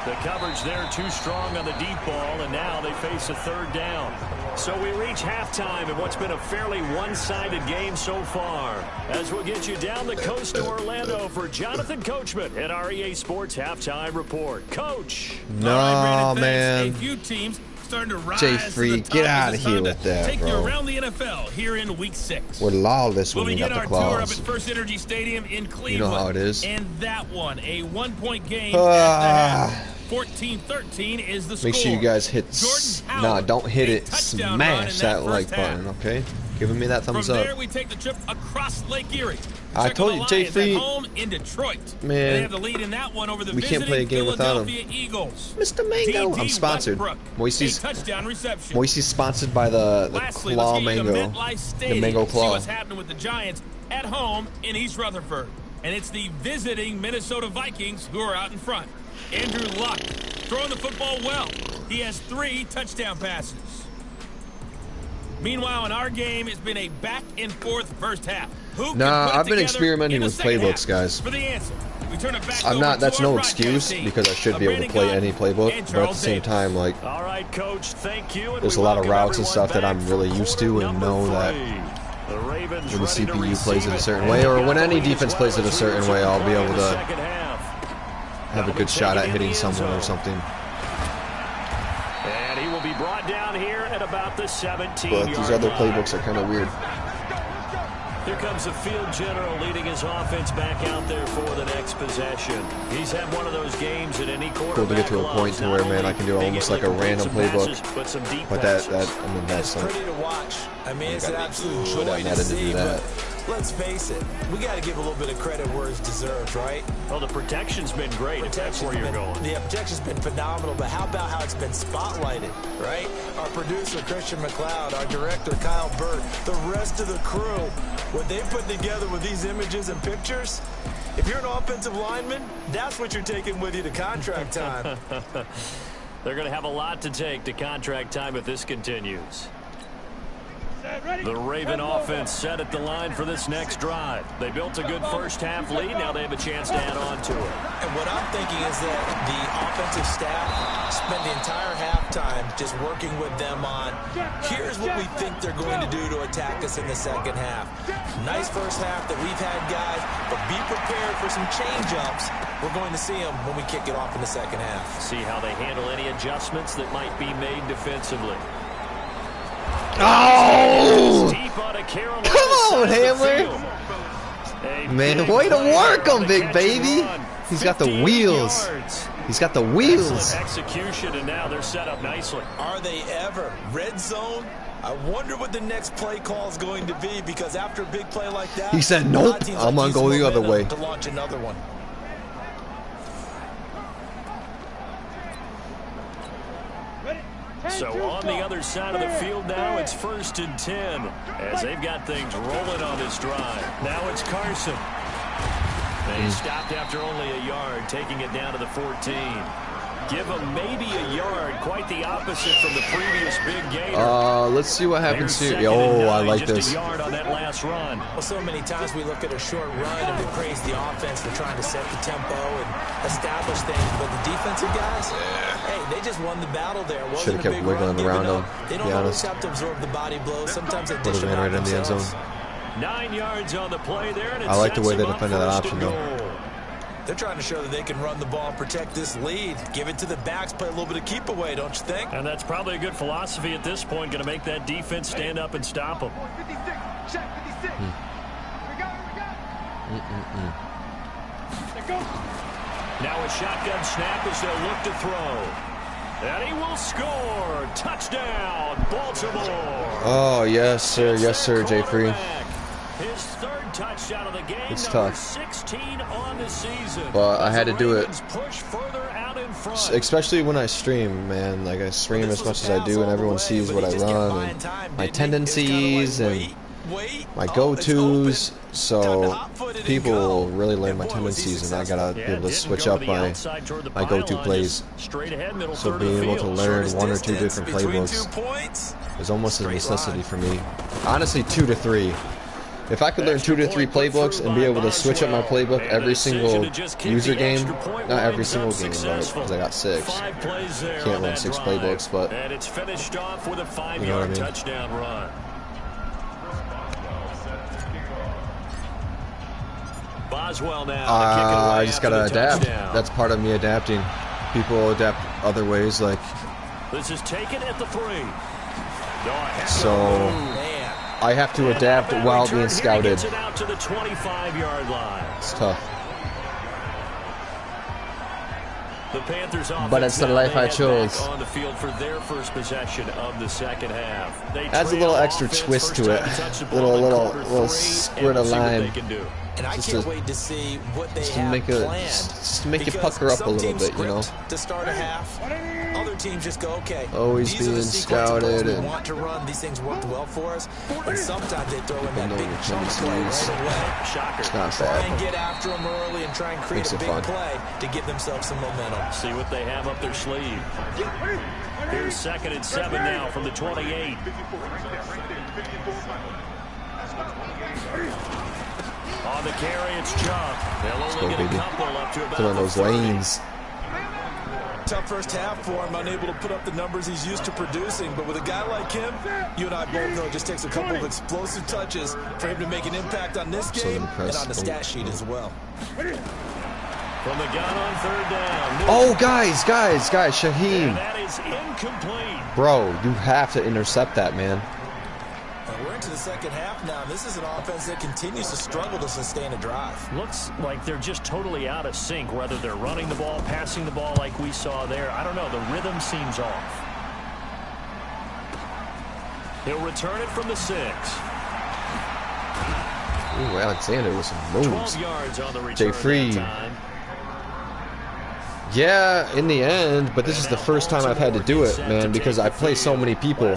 [SPEAKER 3] The coverage there too strong on the deep ball, and now they face a 3rd down. So we reach halftime in what's been a fairly one-sided game so far. As we'll get you down the coast to Orlando for Jonathan Coachman at our EA Sports Halftime Report. Coach.
[SPEAKER 5] No,
[SPEAKER 2] All right, Brandon,
[SPEAKER 5] man.
[SPEAKER 2] A few teams starting to rise
[SPEAKER 5] Jay-Free,
[SPEAKER 2] to the top
[SPEAKER 5] get
[SPEAKER 2] as
[SPEAKER 5] out
[SPEAKER 2] it's
[SPEAKER 5] of here
[SPEAKER 2] time to
[SPEAKER 5] with that,
[SPEAKER 2] take you
[SPEAKER 5] bro.
[SPEAKER 2] around the NFL here in Week 6.
[SPEAKER 5] We're lawless
[SPEAKER 2] We'll
[SPEAKER 5] when we
[SPEAKER 2] begin
[SPEAKER 5] got the
[SPEAKER 2] our tour up
[SPEAKER 5] claws.
[SPEAKER 2] at First Energy Stadium in Cleveland.
[SPEAKER 5] You know how it is.
[SPEAKER 2] And that one, a 1-point game at the half. 14-13 is the score.
[SPEAKER 5] Make sure you guys hit. Nah, don't hit it.
[SPEAKER 2] Touchdown run in
[SPEAKER 5] Smash that like
[SPEAKER 2] first half.
[SPEAKER 5] button, okay? Giving me that thumbs
[SPEAKER 2] From
[SPEAKER 5] up.
[SPEAKER 2] there, we take the trip across Lake Erie.
[SPEAKER 5] I
[SPEAKER 2] Check
[SPEAKER 5] told
[SPEAKER 2] on
[SPEAKER 5] you,
[SPEAKER 2] the
[SPEAKER 5] Jay
[SPEAKER 2] Lions
[SPEAKER 5] Free.
[SPEAKER 2] at home in Detroit.
[SPEAKER 5] Man,
[SPEAKER 2] They have the lead in that one over the
[SPEAKER 5] we can't play a game without him.
[SPEAKER 2] Philadelphia Eagles.
[SPEAKER 5] Mr. Mango, I'm sponsored. Moisty's
[SPEAKER 2] touchdown reception.
[SPEAKER 5] Moisty's sponsored by the
[SPEAKER 2] Lastly,
[SPEAKER 5] Claw
[SPEAKER 2] let's get you to
[SPEAKER 5] Mango.
[SPEAKER 2] MetLife Stadium
[SPEAKER 5] The Mango
[SPEAKER 2] to
[SPEAKER 5] Claw.
[SPEAKER 2] see what's happening with the Giants at home in East Rutherford. And it's the visiting Minnesota Vikings who are out in front. Andrew Luck throwing the football well. He has 3 touchdown passes. Meanwhile, in our game, it's been a back-and-forth first half. Who
[SPEAKER 5] Nah,
[SPEAKER 2] can put it
[SPEAKER 5] I've been
[SPEAKER 2] together
[SPEAKER 5] experimenting
[SPEAKER 2] in the
[SPEAKER 5] with
[SPEAKER 2] second
[SPEAKER 5] playbooks,
[SPEAKER 2] half?
[SPEAKER 5] guys.
[SPEAKER 2] For the answer, we turn it back
[SPEAKER 5] I'm
[SPEAKER 2] over
[SPEAKER 5] not. That's
[SPEAKER 2] to
[SPEAKER 5] no
[SPEAKER 2] our
[SPEAKER 5] excuse
[SPEAKER 2] broadcast
[SPEAKER 5] because I should
[SPEAKER 2] team.
[SPEAKER 5] be able to play any playbook.
[SPEAKER 2] And
[SPEAKER 5] But at the
[SPEAKER 2] Charles
[SPEAKER 5] same
[SPEAKER 2] Davis.
[SPEAKER 5] time, like,
[SPEAKER 3] All right, Coach, thank you. And
[SPEAKER 5] there's a
[SPEAKER 3] we
[SPEAKER 5] lot of
[SPEAKER 3] welcome
[SPEAKER 5] routes and
[SPEAKER 3] everyone
[SPEAKER 5] stuff that
[SPEAKER 3] back
[SPEAKER 5] I'm
[SPEAKER 3] for
[SPEAKER 5] really used to
[SPEAKER 3] quarter
[SPEAKER 5] and
[SPEAKER 3] number
[SPEAKER 5] know that
[SPEAKER 3] 3. The Ravens
[SPEAKER 5] when the
[SPEAKER 3] ready to
[SPEAKER 5] CPU plays
[SPEAKER 3] receive
[SPEAKER 5] it a
[SPEAKER 3] it.
[SPEAKER 5] certain
[SPEAKER 3] And
[SPEAKER 5] way,
[SPEAKER 3] they
[SPEAKER 5] or
[SPEAKER 3] got
[SPEAKER 5] when
[SPEAKER 3] the
[SPEAKER 5] any
[SPEAKER 3] lead
[SPEAKER 5] defense
[SPEAKER 3] as
[SPEAKER 5] plays
[SPEAKER 3] well
[SPEAKER 5] it a
[SPEAKER 3] as
[SPEAKER 5] certain
[SPEAKER 3] we
[SPEAKER 5] way, I'll be
[SPEAKER 3] play
[SPEAKER 5] able
[SPEAKER 3] in the
[SPEAKER 5] to
[SPEAKER 3] second half.
[SPEAKER 5] have a good shot at hitting someone or something.
[SPEAKER 3] And he will be brought down here at about the 17-yard
[SPEAKER 5] But these other
[SPEAKER 3] line.
[SPEAKER 5] playbooks are kind of weird.
[SPEAKER 3] Here comes the field general leading his offense back out there for the next possession. He's had one of those games at any quarterback
[SPEAKER 5] Cool to get to a point to where, man, I can do almost like a random playbook. But I mean, that's like,
[SPEAKER 4] Pretty to watch. I mean, it's an absolute
[SPEAKER 5] but
[SPEAKER 4] joy
[SPEAKER 5] I'm
[SPEAKER 4] to
[SPEAKER 5] not to
[SPEAKER 4] see,
[SPEAKER 5] do that.
[SPEAKER 4] but let's face it, we got to give a little bit of credit where it's deserved, right?
[SPEAKER 3] Well, the protection's been great, if that's where you're going.
[SPEAKER 4] Yeah, protection's been phenomenal, but how about how it's been spotlighted, right? Our producer, Christian McLeod, our director, Kyle Burt, the rest of the crew, what they put together with these images and pictures, if you're an offensive lineman, that's what you're taking with you to contract time.
[SPEAKER 3] They're going to have a lot to take to contract time if this continues. The Raven offense set at the line for this next drive. They built a good first half lead. Now they have a chance to add on to it.
[SPEAKER 4] And what I'm thinking is that the offensive staff spent the entire halftime just working with them on, here's what we think they're going to do to attack us in the second half. Nice first half that we've had, guys, but be prepared for some change-ups. We're going to see them when we kick it off in the second half.
[SPEAKER 3] See how they handle any adjustments that might be made defensively.
[SPEAKER 5] Oh!
[SPEAKER 3] Come
[SPEAKER 5] on, Hamler. Man, way to work him, big baby. He's got the wheels. He's got the wheels.
[SPEAKER 3] Execution, and now they're set up nicely.
[SPEAKER 4] Are they ever? Red zone? I wonder what the next play call is going to be, because after a big play like that,
[SPEAKER 5] He said, nope, I'm going to go the other way.
[SPEAKER 4] To launch another one.
[SPEAKER 3] So on the other side of the field now, it's 1st and 10 as they've got things rolling on this drive. Now it's Carson. They stopped after only a yard, taking it down to the 14. Give him maybe a yard, quite the opposite from the previous big gainer.
[SPEAKER 5] Let's see what happens here. Oh, I like this.
[SPEAKER 3] Just a yard on that last run.
[SPEAKER 4] Well, so many times we look at a short run and we praise the offense for trying to set the tempo and establish things, but the defensive guys, hey, they just won the battle there.
[SPEAKER 5] Should have kept wiggling around him,
[SPEAKER 4] They
[SPEAKER 5] to
[SPEAKER 4] don't
[SPEAKER 5] be
[SPEAKER 4] always
[SPEAKER 5] honest.
[SPEAKER 4] have to absorb the body blows. Sometimes they
[SPEAKER 5] Would
[SPEAKER 4] dish
[SPEAKER 5] have
[SPEAKER 4] them
[SPEAKER 5] ran
[SPEAKER 4] out
[SPEAKER 5] right in the end zone.
[SPEAKER 4] themselves.
[SPEAKER 3] 9 yards on the play there, and it
[SPEAKER 5] I like the way
[SPEAKER 3] sets
[SPEAKER 5] they
[SPEAKER 3] them up
[SPEAKER 5] defended that
[SPEAKER 3] 1st
[SPEAKER 5] option,
[SPEAKER 3] and
[SPEAKER 5] though.
[SPEAKER 3] goal.
[SPEAKER 4] They're trying to show that they can run the ball, protect this lead, give it to the backs, play a little bit of keep away, don't you think?
[SPEAKER 3] And that's probably a good philosophy at this point, going to make that defense stand up and stop them. Now a shotgun snap as they'll look to throw. And he will score. Touchdown, Baltimore.
[SPEAKER 5] Oh, yes, sir. Yes, sir, Jay Free.
[SPEAKER 3] His 3rd touchdown of the game.
[SPEAKER 5] It's
[SPEAKER 3] number
[SPEAKER 5] tough.
[SPEAKER 3] 16 on the season.
[SPEAKER 5] But I had to do it.
[SPEAKER 3] Push further out in front.
[SPEAKER 5] Especially when I stream, man. Like, I stream as much as I do, and everyone sees what I run and my tendencies and my go-tos. So people really learn my tendencies, and I gotta be able to switch up my go-to plays. So being able to learn 1 or 2 different playbooks is almost a necessity for me. Honestly, 2 to 3. If I could learn 2 to 3 playbooks and be able to switch up my playbook every single user game, not every single game, because I got 6. Can't run 6 playbooks, but
[SPEAKER 3] and it's finished off with a 5-yard
[SPEAKER 5] you know what I mean?
[SPEAKER 3] touchdown run. Boswell now.
[SPEAKER 5] I just gotta adapt. That's part of me adapting. People adapt other ways, like
[SPEAKER 3] This is taken at the 3.
[SPEAKER 5] so. I have to adapt while being scouted.
[SPEAKER 3] Gets it out to the 25-yard line.
[SPEAKER 5] It's tough.
[SPEAKER 3] The Panthers offense
[SPEAKER 5] But it's the life I
[SPEAKER 3] now
[SPEAKER 5] chose.
[SPEAKER 3] back on the field for their first possession of the second half. They
[SPEAKER 5] Adds a
[SPEAKER 3] trail
[SPEAKER 5] little extra
[SPEAKER 3] offense,
[SPEAKER 5] twist
[SPEAKER 3] first
[SPEAKER 5] to it.
[SPEAKER 3] time touch the ball in
[SPEAKER 5] Little
[SPEAKER 3] quarter 3,
[SPEAKER 5] squirt
[SPEAKER 3] and
[SPEAKER 5] of
[SPEAKER 3] see what
[SPEAKER 5] lime.
[SPEAKER 3] they can do.
[SPEAKER 4] And I
[SPEAKER 5] Just
[SPEAKER 4] can't
[SPEAKER 5] to-
[SPEAKER 4] wait to see what they
[SPEAKER 5] just to
[SPEAKER 4] have
[SPEAKER 5] make
[SPEAKER 4] planned.
[SPEAKER 5] just to make you
[SPEAKER 4] Because
[SPEAKER 5] pucker up a
[SPEAKER 4] some
[SPEAKER 5] little
[SPEAKER 4] teams
[SPEAKER 5] bit, you know.
[SPEAKER 4] script to start a half. Other teams just go, okay,
[SPEAKER 5] Always
[SPEAKER 4] these are the
[SPEAKER 5] being
[SPEAKER 4] sequence of plays
[SPEAKER 5] scouted
[SPEAKER 4] we
[SPEAKER 5] and-
[SPEAKER 4] want to run. These things worked well for us. And sometimes they throw in that
[SPEAKER 5] know
[SPEAKER 4] big
[SPEAKER 5] your
[SPEAKER 4] chunk play
[SPEAKER 5] tendencies.
[SPEAKER 4] right away.
[SPEAKER 3] Shocker.
[SPEAKER 5] It's not
[SPEAKER 4] Try and
[SPEAKER 5] bad.
[SPEAKER 4] get after them early and try and create
[SPEAKER 5] Makes
[SPEAKER 4] a
[SPEAKER 5] it
[SPEAKER 4] big
[SPEAKER 5] fun.
[SPEAKER 4] play to give themselves some momentum.
[SPEAKER 3] See what they have up their sleeve. Here's 2nd and 7 now from the 28. On the carry, it's Chubb. They'll only get a couple up to about
[SPEAKER 5] fill in those lanes.
[SPEAKER 4] Tough first half for him, unable to put up the numbers he's used to producing. But with a guy like him, you and I both know it just takes a couple of explosive touches for him to make an impact on this game and on the stat sheet as well.
[SPEAKER 3] From the gun on third down.
[SPEAKER 5] Oh, guys, Shaheem.
[SPEAKER 3] That is incomplete.
[SPEAKER 5] Bro, you have to intercept that, man.
[SPEAKER 4] We're into the second half now. This is an offense that continues to struggle to sustain a drive.
[SPEAKER 3] Looks like they're just totally out of sync, whether they're running the ball, passing the ball like we saw there. I don't know. The rhythm seems off. He'll return it from the 6.
[SPEAKER 5] Ooh, Alexander with some moves.
[SPEAKER 3] 12 yards on the return.
[SPEAKER 5] Jay Free. Yeah, in the end, but this is the first time I've had to do it, man, because I play so many people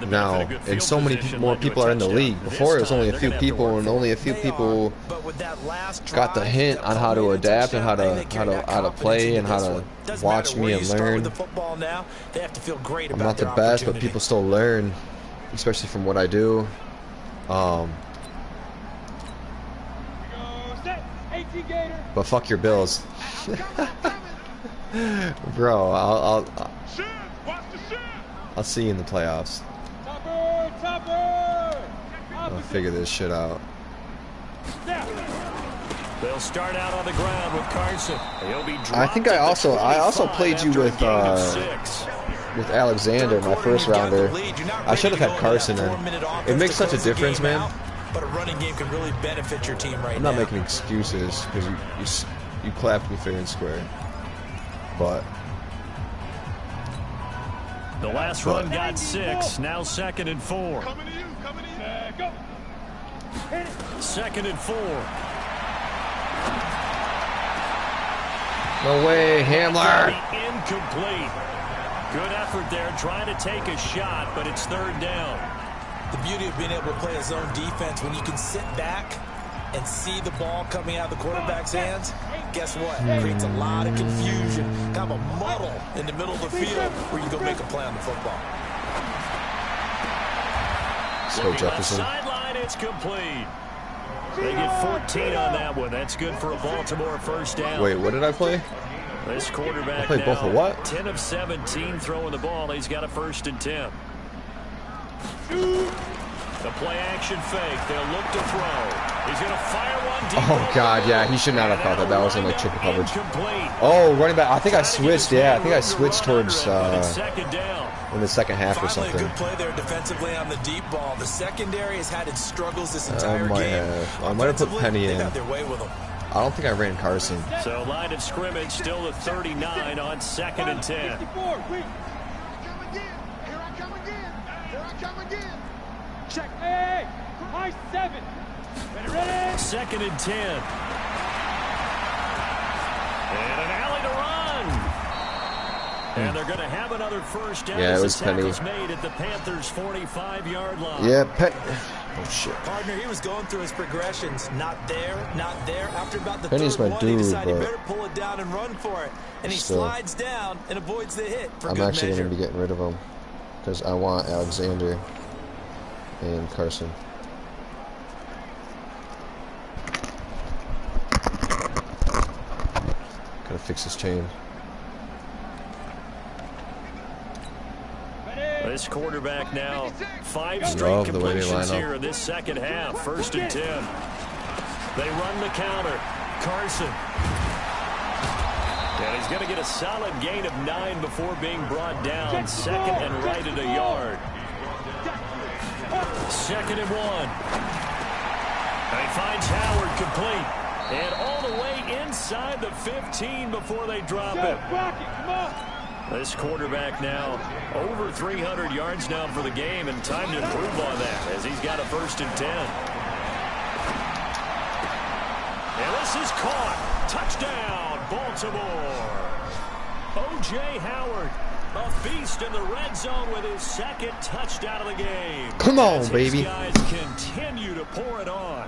[SPEAKER 5] now, and so many more people are in the league. Before, it was only a few people, and only a few people got the hint on how to adapt and how to play and how to watch me and learn. I'm not the best, but people still learn, especially from what I do. But fuck your Bills. Bro, I'll see you in the playoffs. I'll figure this shit out.
[SPEAKER 3] They'll start out on the ground with Carson. He'll be
[SPEAKER 5] I think I also played you with Alexander, my first rounder. I should have had Carson in. It makes such a difference, man.
[SPEAKER 4] But a running game can really benefit your team right now.
[SPEAKER 5] I'm not making excuses because you clapped me fair and square. But
[SPEAKER 3] the last run got 6. Now 2nd and 4.
[SPEAKER 6] Coming to you. Go.
[SPEAKER 3] 2nd and 4.
[SPEAKER 5] no way, Hamler.
[SPEAKER 3] Incomplete. Good effort there, trying to take a shot, but it's 3rd down.
[SPEAKER 4] The beauty of being able to play a zone defense, when you can sit back and see the ball coming out of the quarterback's hands, guess what? It creates a lot of confusion, kind of a muddle in the middle of the field where you go make a play on the football.
[SPEAKER 5] So Jefferson.
[SPEAKER 3] Sideline, it's complete. They get 14 on that one. That's good for a Baltimore first down.
[SPEAKER 5] Wait, what did I play?
[SPEAKER 3] This quarterback
[SPEAKER 5] I played both of what?
[SPEAKER 3] 10 of 17 throwing the ball. He's got a 1st and 10. The play action fake. They'll look to throw. He's going to fire one deep.
[SPEAKER 5] Oh, God, yeah. He should not have caught that. That wasn't like triple coverage. Oh, running back. I think I switched. Yeah, I think I switched towards
[SPEAKER 3] second down.
[SPEAKER 5] In the second half or something.
[SPEAKER 4] A good play there defensively on the deep ball. The secondary has had its struggles this entire game.
[SPEAKER 5] I might have put Penny in.
[SPEAKER 4] Got their way with them.
[SPEAKER 5] I don't think I ran Carson.
[SPEAKER 3] So line of scrimmage still at 39 on 2nd and 10.
[SPEAKER 6] Check. Hey, high 7. Ready.
[SPEAKER 3] 2nd and 10. And an alley to run. And they're going to have another first down.
[SPEAKER 5] Yeah, it was Penny.
[SPEAKER 3] Made at the Panthers' 45-yard line.
[SPEAKER 5] Yeah, Penny. Oh, shit.
[SPEAKER 4] Partner, he was going through his progressions. Not there. After about the
[SPEAKER 5] Penny's
[SPEAKER 4] third
[SPEAKER 5] my
[SPEAKER 4] one,
[SPEAKER 5] dude,
[SPEAKER 4] he decided he
[SPEAKER 5] but
[SPEAKER 4] better pull it down and run for it. And he
[SPEAKER 5] still,
[SPEAKER 4] slides down and avoids the hit for
[SPEAKER 5] I'm
[SPEAKER 4] good
[SPEAKER 5] actually
[SPEAKER 4] measure.
[SPEAKER 5] going to be getting rid of him because I want Alexander and Carson. Gotta fix this chain.
[SPEAKER 3] This quarterback now 5 straight completions here in this second half. 1st and 10. They run the counter. Carson. And he's going to get a solid gain of 9 before being brought down. 2nd and right at a yard. 2nd and 1. And he finds Howard complete. And all the way inside the 15 before they drop it. This quarterback now over 300 yards now for the game, and time to improve on that as he's got a 1st and 10. And this is caught. Touchdown, Baltimore. O.J. Howard, a feast in the red zone with his 2nd touchdown of the game.
[SPEAKER 5] Come on,
[SPEAKER 3] as
[SPEAKER 5] baby.
[SPEAKER 3] These guys continue to pour it on.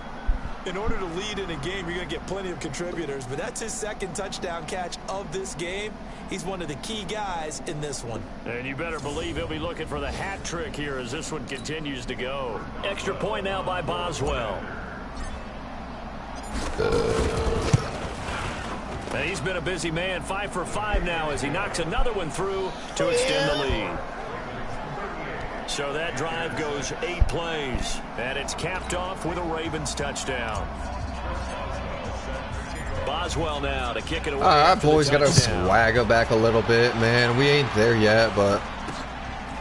[SPEAKER 4] in order to lead in a game, you're going to get plenty of contributors, but that's his second touchdown catch of this game. He's one of the key guys in this one.
[SPEAKER 3] And you better believe he'll be looking for the hat trick here as this one continues to go. Extra point now by Boswell. And he's been a busy man, 5 for 5 now as he knocks another one through to extend the lead. So that drive goes 8 plays, and it's capped off with a Ravens touchdown. Boswell now to kick it away.
[SPEAKER 5] Our boys got to swagger back a little bit, man. We ain't there yet, but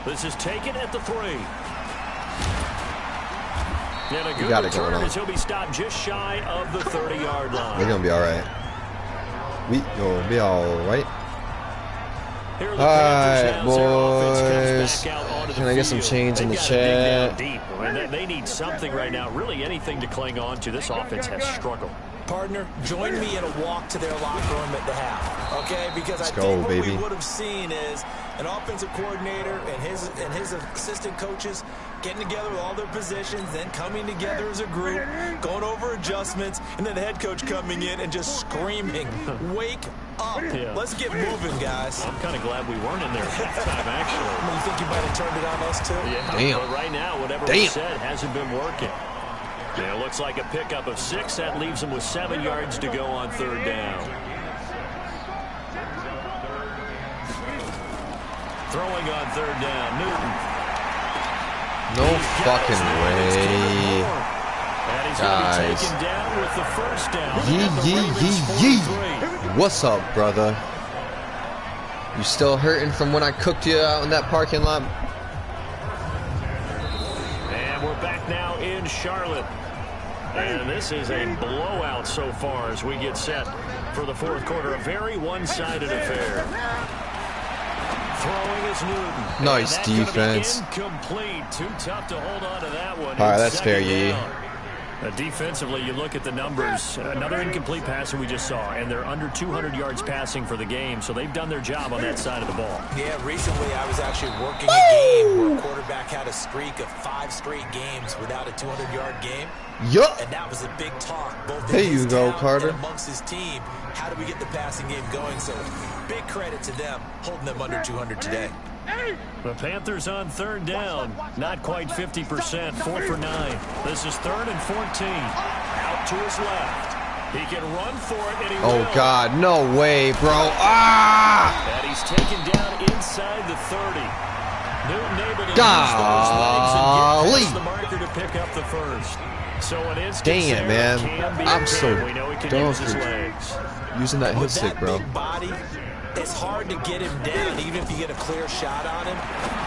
[SPEAKER 3] this is taken at the 3. And a good
[SPEAKER 5] return
[SPEAKER 3] as he'll be stopped just shy of the 30-yard line.
[SPEAKER 5] We're gonna be all right. We gonna be all right. All right, boys. Can I get some change in the chat?
[SPEAKER 3] They need something right now. Really anything to cling on to. This offense has struggled.
[SPEAKER 4] Partner, join me in a walk to their locker room at the half, okay? Because I think what we would have seen is an offensive coordinator and his assistant coaches getting together with all their positions, then coming together as a group, going over adjustments, and then the head coach coming in and just screaming, "Wake up!
[SPEAKER 3] Yeah.
[SPEAKER 4] Let's get moving, guys."
[SPEAKER 3] I'm kind of glad we weren't in there at halftime, actually.
[SPEAKER 4] You think you might have turned it on us too?
[SPEAKER 3] Yeah.
[SPEAKER 5] Damn.
[SPEAKER 3] But right now, whatever we said hasn't been working. Yeah, it looks like a pickup of 6. That leaves them with 7 yards to go on 3rd down. Throwing on 3rd down, Newton.
[SPEAKER 5] No fucking way.
[SPEAKER 3] And he's going to be taken down with the 1st down.
[SPEAKER 5] Yee. What's up, brother? You still hurting from when I cooked you out in that parking lot?
[SPEAKER 3] And we're back now in Charlotte. And this is a blowout so far as we get set for the 4th quarter. A very one-sided affair. Throwing is Newton.
[SPEAKER 5] Nice defense.
[SPEAKER 3] Incomplete. Too tough to hold on to that one.
[SPEAKER 5] All right, that's fair, Yee.
[SPEAKER 3] Defensively, you look at the numbers. Another incomplete pass that we just saw, and they're under 200 yards passing for the game, so they've done their job on that side of the ball.
[SPEAKER 4] Yeah, recently I was actually working a game where a quarterback had a streak of 5 straight games without a 200-yard game.
[SPEAKER 5] Yup.
[SPEAKER 4] And that was a big talk, both
[SPEAKER 5] There you go, Carter.
[SPEAKER 4] and amongst his team. How do we get the passing game going? So big credit to them, holding them under 200 today.
[SPEAKER 3] The Panthers on 3rd down. Not quite 50%. 4 for 9. This is 3rd and 14. Out to his left. He can run for it, and he will.
[SPEAKER 5] Oh, God. No way, bro. Ah!
[SPEAKER 3] And he's taken down inside the 30. Newton able to use those legs and get past the marker to pick up the 1st. So an instance
[SPEAKER 5] Dang it, man. I'm so
[SPEAKER 3] we know he can
[SPEAKER 5] dumb
[SPEAKER 3] use his
[SPEAKER 5] for
[SPEAKER 3] legs.
[SPEAKER 5] using that hip stick, bro.
[SPEAKER 4] Big body, it's hard to get him down, even if you get a clear shot on him.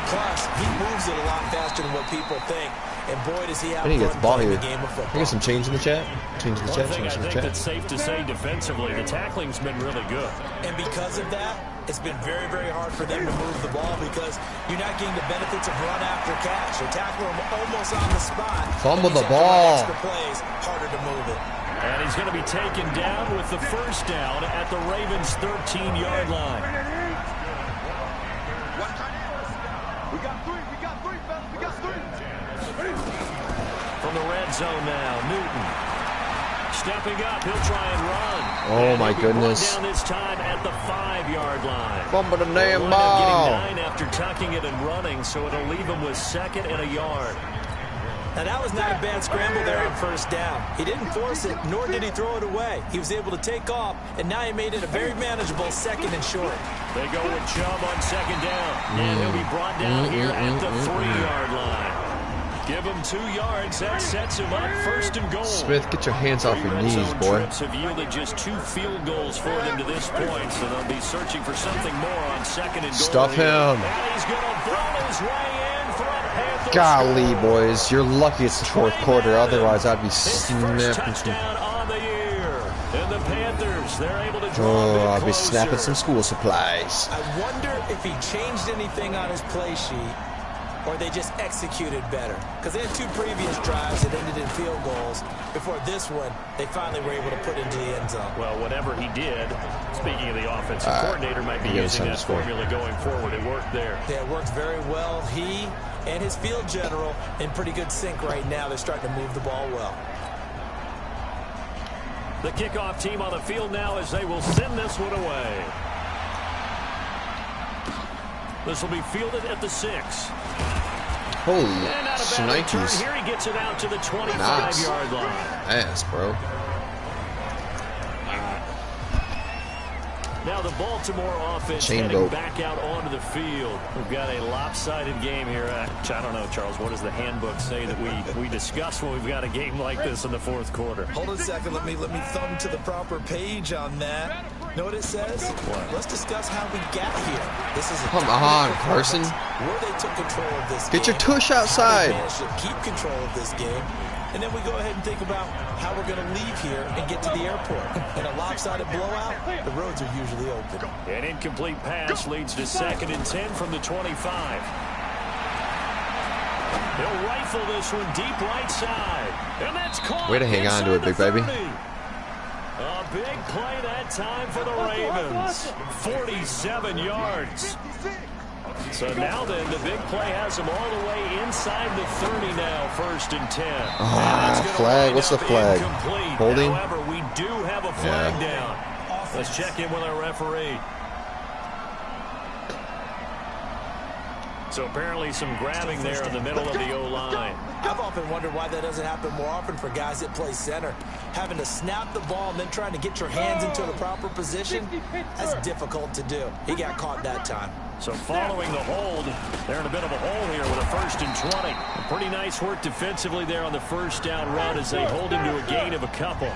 [SPEAKER 4] Plus, he moves it a lot faster than what people think. And boy, does he have
[SPEAKER 5] I think it's ball here.
[SPEAKER 4] game of football.
[SPEAKER 5] Can I get some change in the chat? Change in the chat, change in the
[SPEAKER 3] I think
[SPEAKER 5] chat.
[SPEAKER 3] that's safe to say defensively, the tackling's been really good.
[SPEAKER 4] And because of that, it's been very, very hard for them to move the ball because you're not getting the benefits of run after catch. They tackle him almost on the spot.
[SPEAKER 5] Fumble the ball.
[SPEAKER 4] Extra plays, harder to move it.
[SPEAKER 3] And he's going to be taken down with the 1st down at the Ravens' 13-yard line.
[SPEAKER 6] We got 3, fellas. We got 3.
[SPEAKER 3] From the red zone now, Newton. Stepping up, he'll try and run.
[SPEAKER 5] Oh, my
[SPEAKER 3] He'll be brought
[SPEAKER 5] goodness.
[SPEAKER 3] down this time at the 5-yard line.
[SPEAKER 5] Fumble the damn
[SPEAKER 3] He'll
[SPEAKER 5] ball.
[SPEAKER 3] end up getting 9 after tucking it and running, so it'll leave him with 2nd and a yard.
[SPEAKER 4] Now, that was not a bad scramble there on 1st down. He didn't force it, nor did he throw it away. He was able to take off, and now he made it a very manageable 2nd and short.
[SPEAKER 3] They go with Chubb on 2nd down, and he'll be brought down here at the 3-yard line. Give him 2 yards. That sets him up 1st and goal.
[SPEAKER 5] Smith, get your hands off your knees, boy.
[SPEAKER 3] Trips have yielded just 2 field goals for them to this point, so they'll be searching for something more on 2nd and goal.
[SPEAKER 5] Stuff him.
[SPEAKER 3] And he's going to throw his way in for a Panther
[SPEAKER 5] Golly,
[SPEAKER 3] score.
[SPEAKER 5] boys. You're lucky it's the 4th quarter. Otherwise, I'd be
[SPEAKER 3] His
[SPEAKER 5] snapping
[SPEAKER 3] first
[SPEAKER 5] some.
[SPEAKER 3] touchdown on the year. And the Panthers, they're able to draw a
[SPEAKER 5] Oh,
[SPEAKER 3] bit
[SPEAKER 5] I'll be
[SPEAKER 3] closer.
[SPEAKER 5] snapping some school supplies.
[SPEAKER 4] I wonder if he changed anything on his play sheet or they just executed better. Because they had 2 previous drives that ended in field goals. Before this one, they finally were able to put into the end zone.
[SPEAKER 3] Well, whatever he did, speaking of the offensive coordinator, might be using that formula going forward. It worked there.
[SPEAKER 4] Yeah, it worked very well. He and his field general in pretty good sync right now. They're starting to move the ball well.
[SPEAKER 3] The kickoff team on the field now as they will send this one away. This will be fielded at the 6.
[SPEAKER 5] Holy shnikes.
[SPEAKER 3] Here he gets it out to the 25-yard line.
[SPEAKER 5] Ass, bro.
[SPEAKER 3] Now the Baltimore offense heading back out onto the field. We've got a lopsided game here. I don't know, Charles, what does the handbook say that we discuss when we've got a game like this in the fourth quarter?
[SPEAKER 4] Hold on a second. Let me thumb to the proper page on that. Know what it says? What? Let's discuss how we got here. This is a
[SPEAKER 5] come on, Carson.
[SPEAKER 4] Where they took control of this
[SPEAKER 5] game. Get your tush
[SPEAKER 4] How
[SPEAKER 5] outside.
[SPEAKER 4] they managed to keep control of this game. And then we go ahead and think about how we're going to leave here and get to the airport. In a lopsided blowout, the roads are usually open.
[SPEAKER 3] An incomplete pass leads to 2nd and 10 from the 25. He'll rifle this one deep right side. And that's caught.
[SPEAKER 5] Way to hang on to it, big baby.
[SPEAKER 3] A big play that time for the Ravens. 47 yards. So now then, the big play has them all the way inside the 30 now, 1st and 10.
[SPEAKER 5] Ah, flag. What's the flag?
[SPEAKER 3] Incomplete.
[SPEAKER 5] Holding?
[SPEAKER 3] However, we do have a flag down. Let's check in with our referee. So apparently some grabbing there in the middle of the O-line.
[SPEAKER 4] I've often wondered why that doesn't happen more often for guys that play center. Having to snap the ball and then trying to get your hands into the proper position, that's difficult to do. He got caught that time.
[SPEAKER 3] So following the hold, they're in a bit of a hole here with a 1st and 20. Pretty nice work defensively there on the 1st down run as they hold him to a gain of a couple.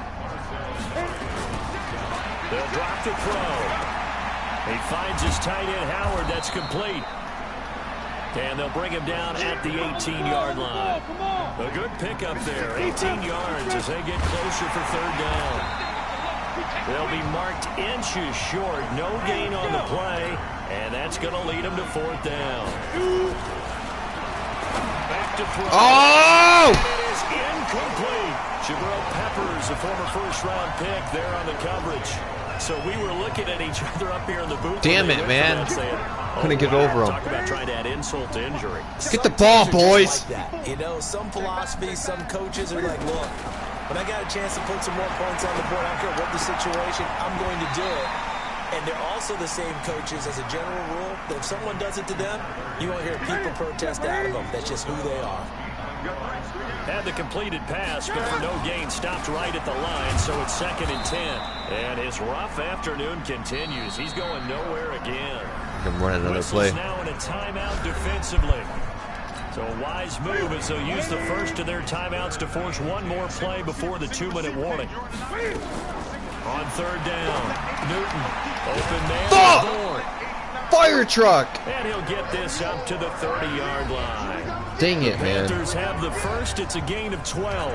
[SPEAKER 3] They'll drop the throw. He finds his tight end Howard. That's complete. And they'll bring him down at the 18-yard line. A good pickup there, 18 yards as they get closer for 3rd down. They'll be marked inches short, no gain on the play, and that's going to lead them to 4th down. Back to throw.
[SPEAKER 5] Oh!
[SPEAKER 3] It is incomplete. Jabril Peppers, a former 1st-round pick there on the coverage. So we were looking at each other up here in the booth.
[SPEAKER 5] Damn it, man. Couldn't get over him.
[SPEAKER 3] Talk about trying to add insult to injury.
[SPEAKER 5] Get the ball, boys.
[SPEAKER 4] Like that. You know, some philosophies, some coaches are like, look, when I got a chance to put some more points on the board, I don't care what the situation, I'm going to do it. And they're also the same coaches as a general rule that if someone does it to them, you won't hear people protest out of them. That's just who they are.
[SPEAKER 3] Had the completed pass, but for no gain, stopped right at the line, so it's 2nd and 10. And his rough afternoon continues. He's going nowhere again.
[SPEAKER 5] I'm running another play.
[SPEAKER 3] Now in a timeout defensively. So a wise move as they'll use the first of their timeouts to force one more play before the 2-minute warning. On 3rd down, Newton, open man.
[SPEAKER 5] Fire truck!
[SPEAKER 3] And he'll get this up to the 30-yard line.
[SPEAKER 5] Dang it, man.
[SPEAKER 3] Panthers have the first. It's a gain of 12.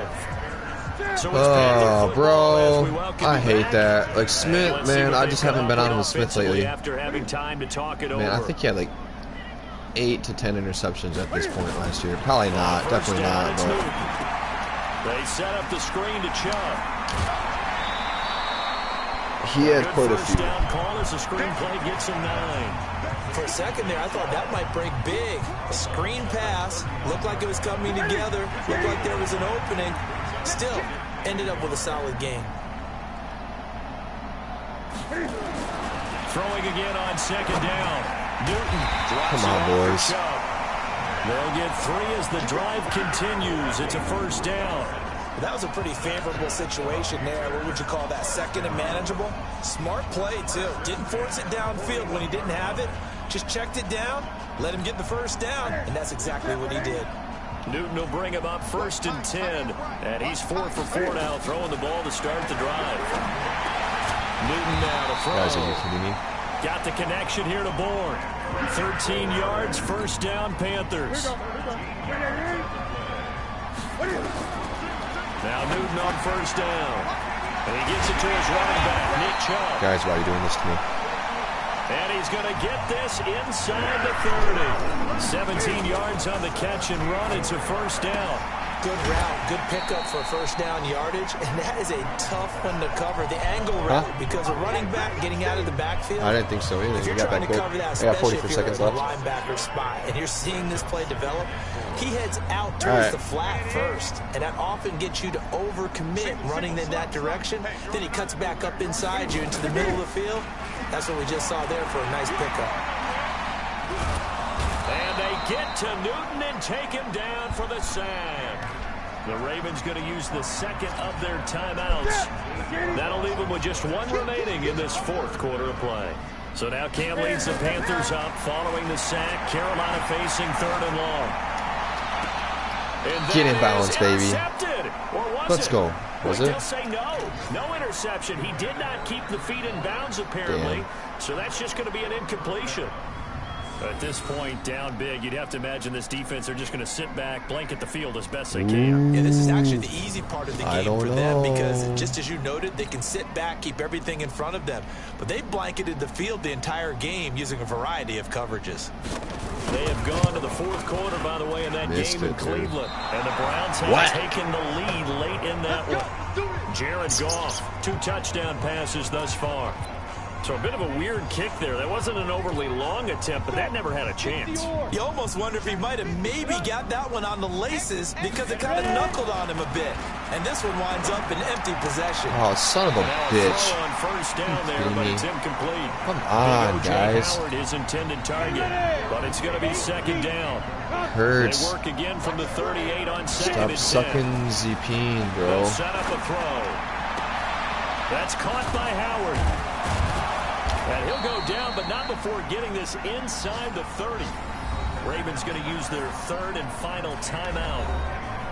[SPEAKER 3] So
[SPEAKER 5] oh, bro. I hate that. Like, Smith, man, I just haven't been on with Smith lately.
[SPEAKER 3] After having time to talk it
[SPEAKER 5] man, I think he had like 8 to 10 interceptions at this point last year. Probably not. Definitely not. But
[SPEAKER 3] they set up the screen to Chubb.
[SPEAKER 5] He had quite a few.
[SPEAKER 3] Down call as the screenplay gets him 9.
[SPEAKER 4] For a second there, I thought that might break big. A screen pass. Looked like it was coming together. Looked like there was an opening. Still, ended up with a solid game.
[SPEAKER 3] Throwing again on 2nd down. Newton drops.
[SPEAKER 5] Come on, boys.
[SPEAKER 3] They'll get 3 as the drive continues. It's a 1st down.
[SPEAKER 4] That was a pretty favorable situation there. What would you call that? 2nd and manageable? Smart play, too. Didn't force it downfield when he didn't have it. Just checked it down, let him get the 1st down, and that's exactly what he did.
[SPEAKER 3] Newton will bring him up 1st and 10. And he's 4 for 4 now, throwing the ball to start the drive. Newton now to throw.
[SPEAKER 5] Guys, are you kidding me?
[SPEAKER 3] Got the connection here to Bourne. 13 yards, 1st down, Panthers. Now Newton on 1st down. And he gets it to his running back, Nick Chubb.
[SPEAKER 5] Guys, why are you doing this to me?
[SPEAKER 3] And he's going to get this inside the 30. 17 yards on the catch and run. It's a 1st down.
[SPEAKER 4] Good route, good pickup for first down yardage, and that is a tough one to cover. The angle route, because a running back getting out of the backfield.
[SPEAKER 5] I didn't think so either.
[SPEAKER 4] If you're
[SPEAKER 5] got
[SPEAKER 4] trying
[SPEAKER 5] back
[SPEAKER 4] to
[SPEAKER 5] quick.
[SPEAKER 4] cover that,
[SPEAKER 5] I got
[SPEAKER 4] especially
[SPEAKER 5] 44
[SPEAKER 4] if you're
[SPEAKER 5] seconds
[SPEAKER 4] in the
[SPEAKER 5] left.
[SPEAKER 4] linebacker spot, and you're seeing this play develop, he heads out towards the flat first, and that often gets you to overcommit running in that direction. Then he cuts back up inside you into the middle of the field. That's what we just saw there for a nice pickup.
[SPEAKER 3] And they get to Newton and take him down for the sack. The Ravens going to use the second of their timeouts. That'll leave them with just one remaining in this fourth quarter of play. So now Cam leads the Panthers up following the sack. Carolina facing 3rd and long. And
[SPEAKER 5] get in balance, baby. Let's go. Was it?
[SPEAKER 3] They'll say no. No interception. He did not keep the feet in bounds, apparently.
[SPEAKER 5] Damn.
[SPEAKER 3] So that's just going to be an incompletion. At this point, down big, you'd have to imagine this defense are just going to sit back, blanket the field as best they can.
[SPEAKER 4] Yeah, this is actually the easy part of the game for them
[SPEAKER 5] know.
[SPEAKER 4] because, just as you noted, they can sit back, keep everything in front of them. But they blanketed the field the entire game using a variety of coverages.
[SPEAKER 3] They have gone to the fourth quarter, by the way, in that game in Cleveland. And the Browns have taken the lead late in that one. Jared Goff, 2 touchdown passes thus far. So a bit of a weird kick there. That wasn't an overly long attempt, but that never had a chance.
[SPEAKER 4] You almost wonder if he might have maybe got that one on the laces because it kind of knuckled on him a bit. And this one winds up in empty possession.
[SPEAKER 5] Oh, son of a bitch.
[SPEAKER 3] On first down there, but it's incomplete.
[SPEAKER 5] Come on, guys.
[SPEAKER 3] Howard, his intended target, but it's going to be second down.
[SPEAKER 5] Hurts.
[SPEAKER 3] They work again from the 38 on second and 10.
[SPEAKER 5] Stop sucking Zepine, bro.
[SPEAKER 3] They'll set up a throw. That's caught by Howard. And he'll go down, but not before getting this inside the 30. Ravens going to use their 3rd and final timeout.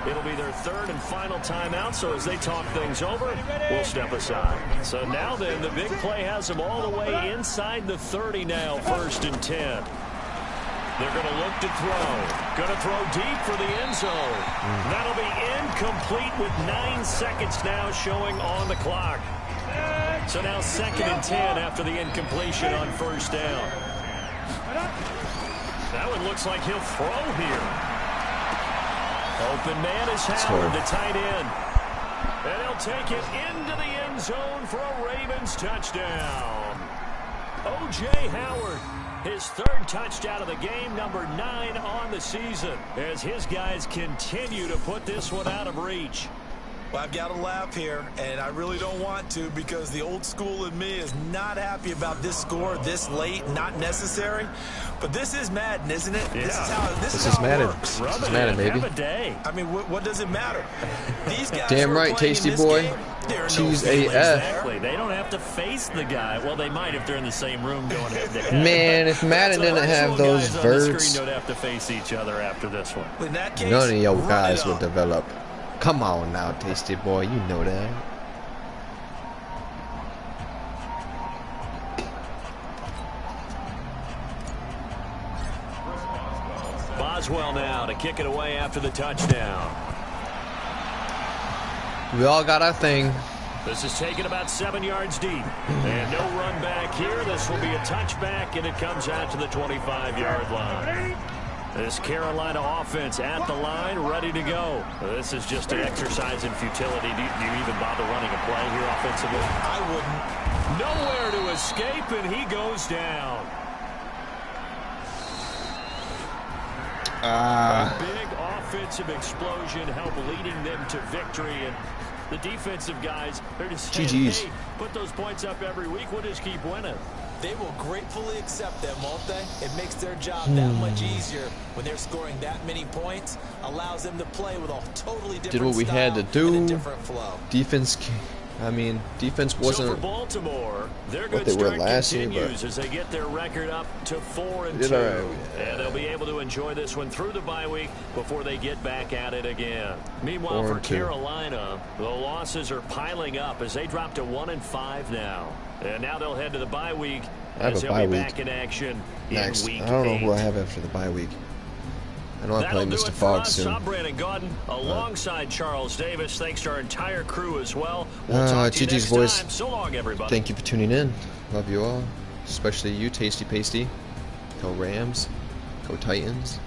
[SPEAKER 3] It'll be their 3rd and final timeout, so as they talk things over, we'll step aside. So now then, the big play has them all the way inside the 30 now, 1st and 10. They're going to look to throw. Going to throw deep for the end zone. That'll be incomplete with 9 seconds now showing on the clock. So now 2nd and 10 after the incompletion on first down. That one looks like he'll throw here. Open man is Howard, the tight end. And he'll take it into the end zone for a Ravens touchdown. O.J. Howard, his 3rd touchdown of the game, number 9 on the season, as his guys continue to put this one out of reach.
[SPEAKER 4] Well, I've got to laugh here, and I really don't want to because the old school in me is not happy about this score this late, not necessary. But this is Madden, isn't it?
[SPEAKER 3] Yeah.
[SPEAKER 4] This is how
[SPEAKER 5] Madden.
[SPEAKER 4] it works.
[SPEAKER 5] This is Madden, baby.
[SPEAKER 3] Have a day.
[SPEAKER 4] I mean, what does it matter? These guys
[SPEAKER 5] Damn right, Tasty Boy. Choose AF.
[SPEAKER 3] Exactly. They don't have to face the guy. Well, they might if they're in the same room going head to head.
[SPEAKER 5] Man, if Madden didn't have those verts,
[SPEAKER 3] don't have to face each other after this one.
[SPEAKER 4] In that case,
[SPEAKER 5] none of your guys would develop. Come on now, Tasty Boy. You know that.
[SPEAKER 3] Boswell now to kick it away after the touchdown.
[SPEAKER 5] We all got our thing.
[SPEAKER 3] This is taken about 7 yards deep. And no run back here. This will be a touchback, and it comes out to the 25-yard line. This Carolina offense at the line, ready to go. This is just an exercise in futility. Do you even bother running a play here offensively?
[SPEAKER 4] I wouldn't.
[SPEAKER 3] Nowhere to escape, and he goes down. A big offensive explosion helped leading them to victory. And the defensive guys, they're just saying,
[SPEAKER 5] GG's.
[SPEAKER 3] hey, put those points up every week. We'll just keep winning.
[SPEAKER 4] They will gratefully accept them, won't they? It makes their job that much easier when they're scoring that many points. Allows them to play with a totally different
[SPEAKER 5] Did what we had to
[SPEAKER 4] style and
[SPEAKER 5] do.
[SPEAKER 4] a different flow.
[SPEAKER 5] Defense wasn't
[SPEAKER 3] so for Baltimore, their
[SPEAKER 5] what
[SPEAKER 3] good
[SPEAKER 5] they were
[SPEAKER 3] start
[SPEAKER 5] last year,
[SPEAKER 3] continues
[SPEAKER 5] but
[SPEAKER 3] as they get their record up to 4-2.
[SPEAKER 5] did all right.
[SPEAKER 3] And they'll be able to enjoy this one through the bye week before they get back at it again. Meanwhile, for
[SPEAKER 5] 4-2.
[SPEAKER 3] Carolina, the losses are piling up as they drop to 1-5 now. And now they'll head to the bye week as they'll be back in action
[SPEAKER 5] next.
[SPEAKER 3] in week
[SPEAKER 5] I don't know
[SPEAKER 3] 8.
[SPEAKER 5] who I have after the bye week. I know I'm
[SPEAKER 3] That'll
[SPEAKER 5] playing
[SPEAKER 3] do
[SPEAKER 5] Mr.
[SPEAKER 3] it for
[SPEAKER 5] Fogg
[SPEAKER 3] us.
[SPEAKER 5] soon.
[SPEAKER 3] I'm Brandon Gaudin, alongside Charles Davis. Thanks to our entire crew as well. We'll talk to you
[SPEAKER 5] GG's
[SPEAKER 3] next
[SPEAKER 5] boys.
[SPEAKER 3] time. So long, everybody.
[SPEAKER 5] Thank you for tuning in. Love you all. Especially you, Tasty Pasty. Go Rams. Go Titans.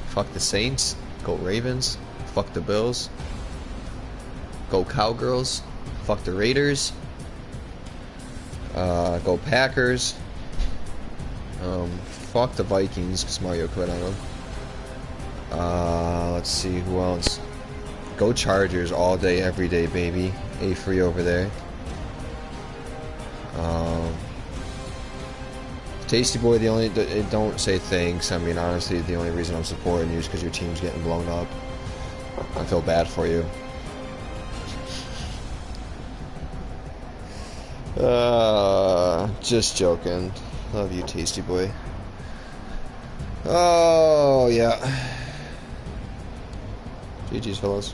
[SPEAKER 5] Fuck the Saints. Go Ravens. Fuck the Bills. Go Cowgirls. Fuck the Raiders. Go Packers. Fuck the Vikings, because Mario quit on them. Let's see, who else? Go Chargers all day, every day, baby. A-free over there. Tasty Boy, don't say thanks. I mean, honestly, the only reason I'm supporting you is because your team's getting blown up. I feel bad for you. Just joking. Love you, Tasty Boy. Oh, yeah. GG's, fellas.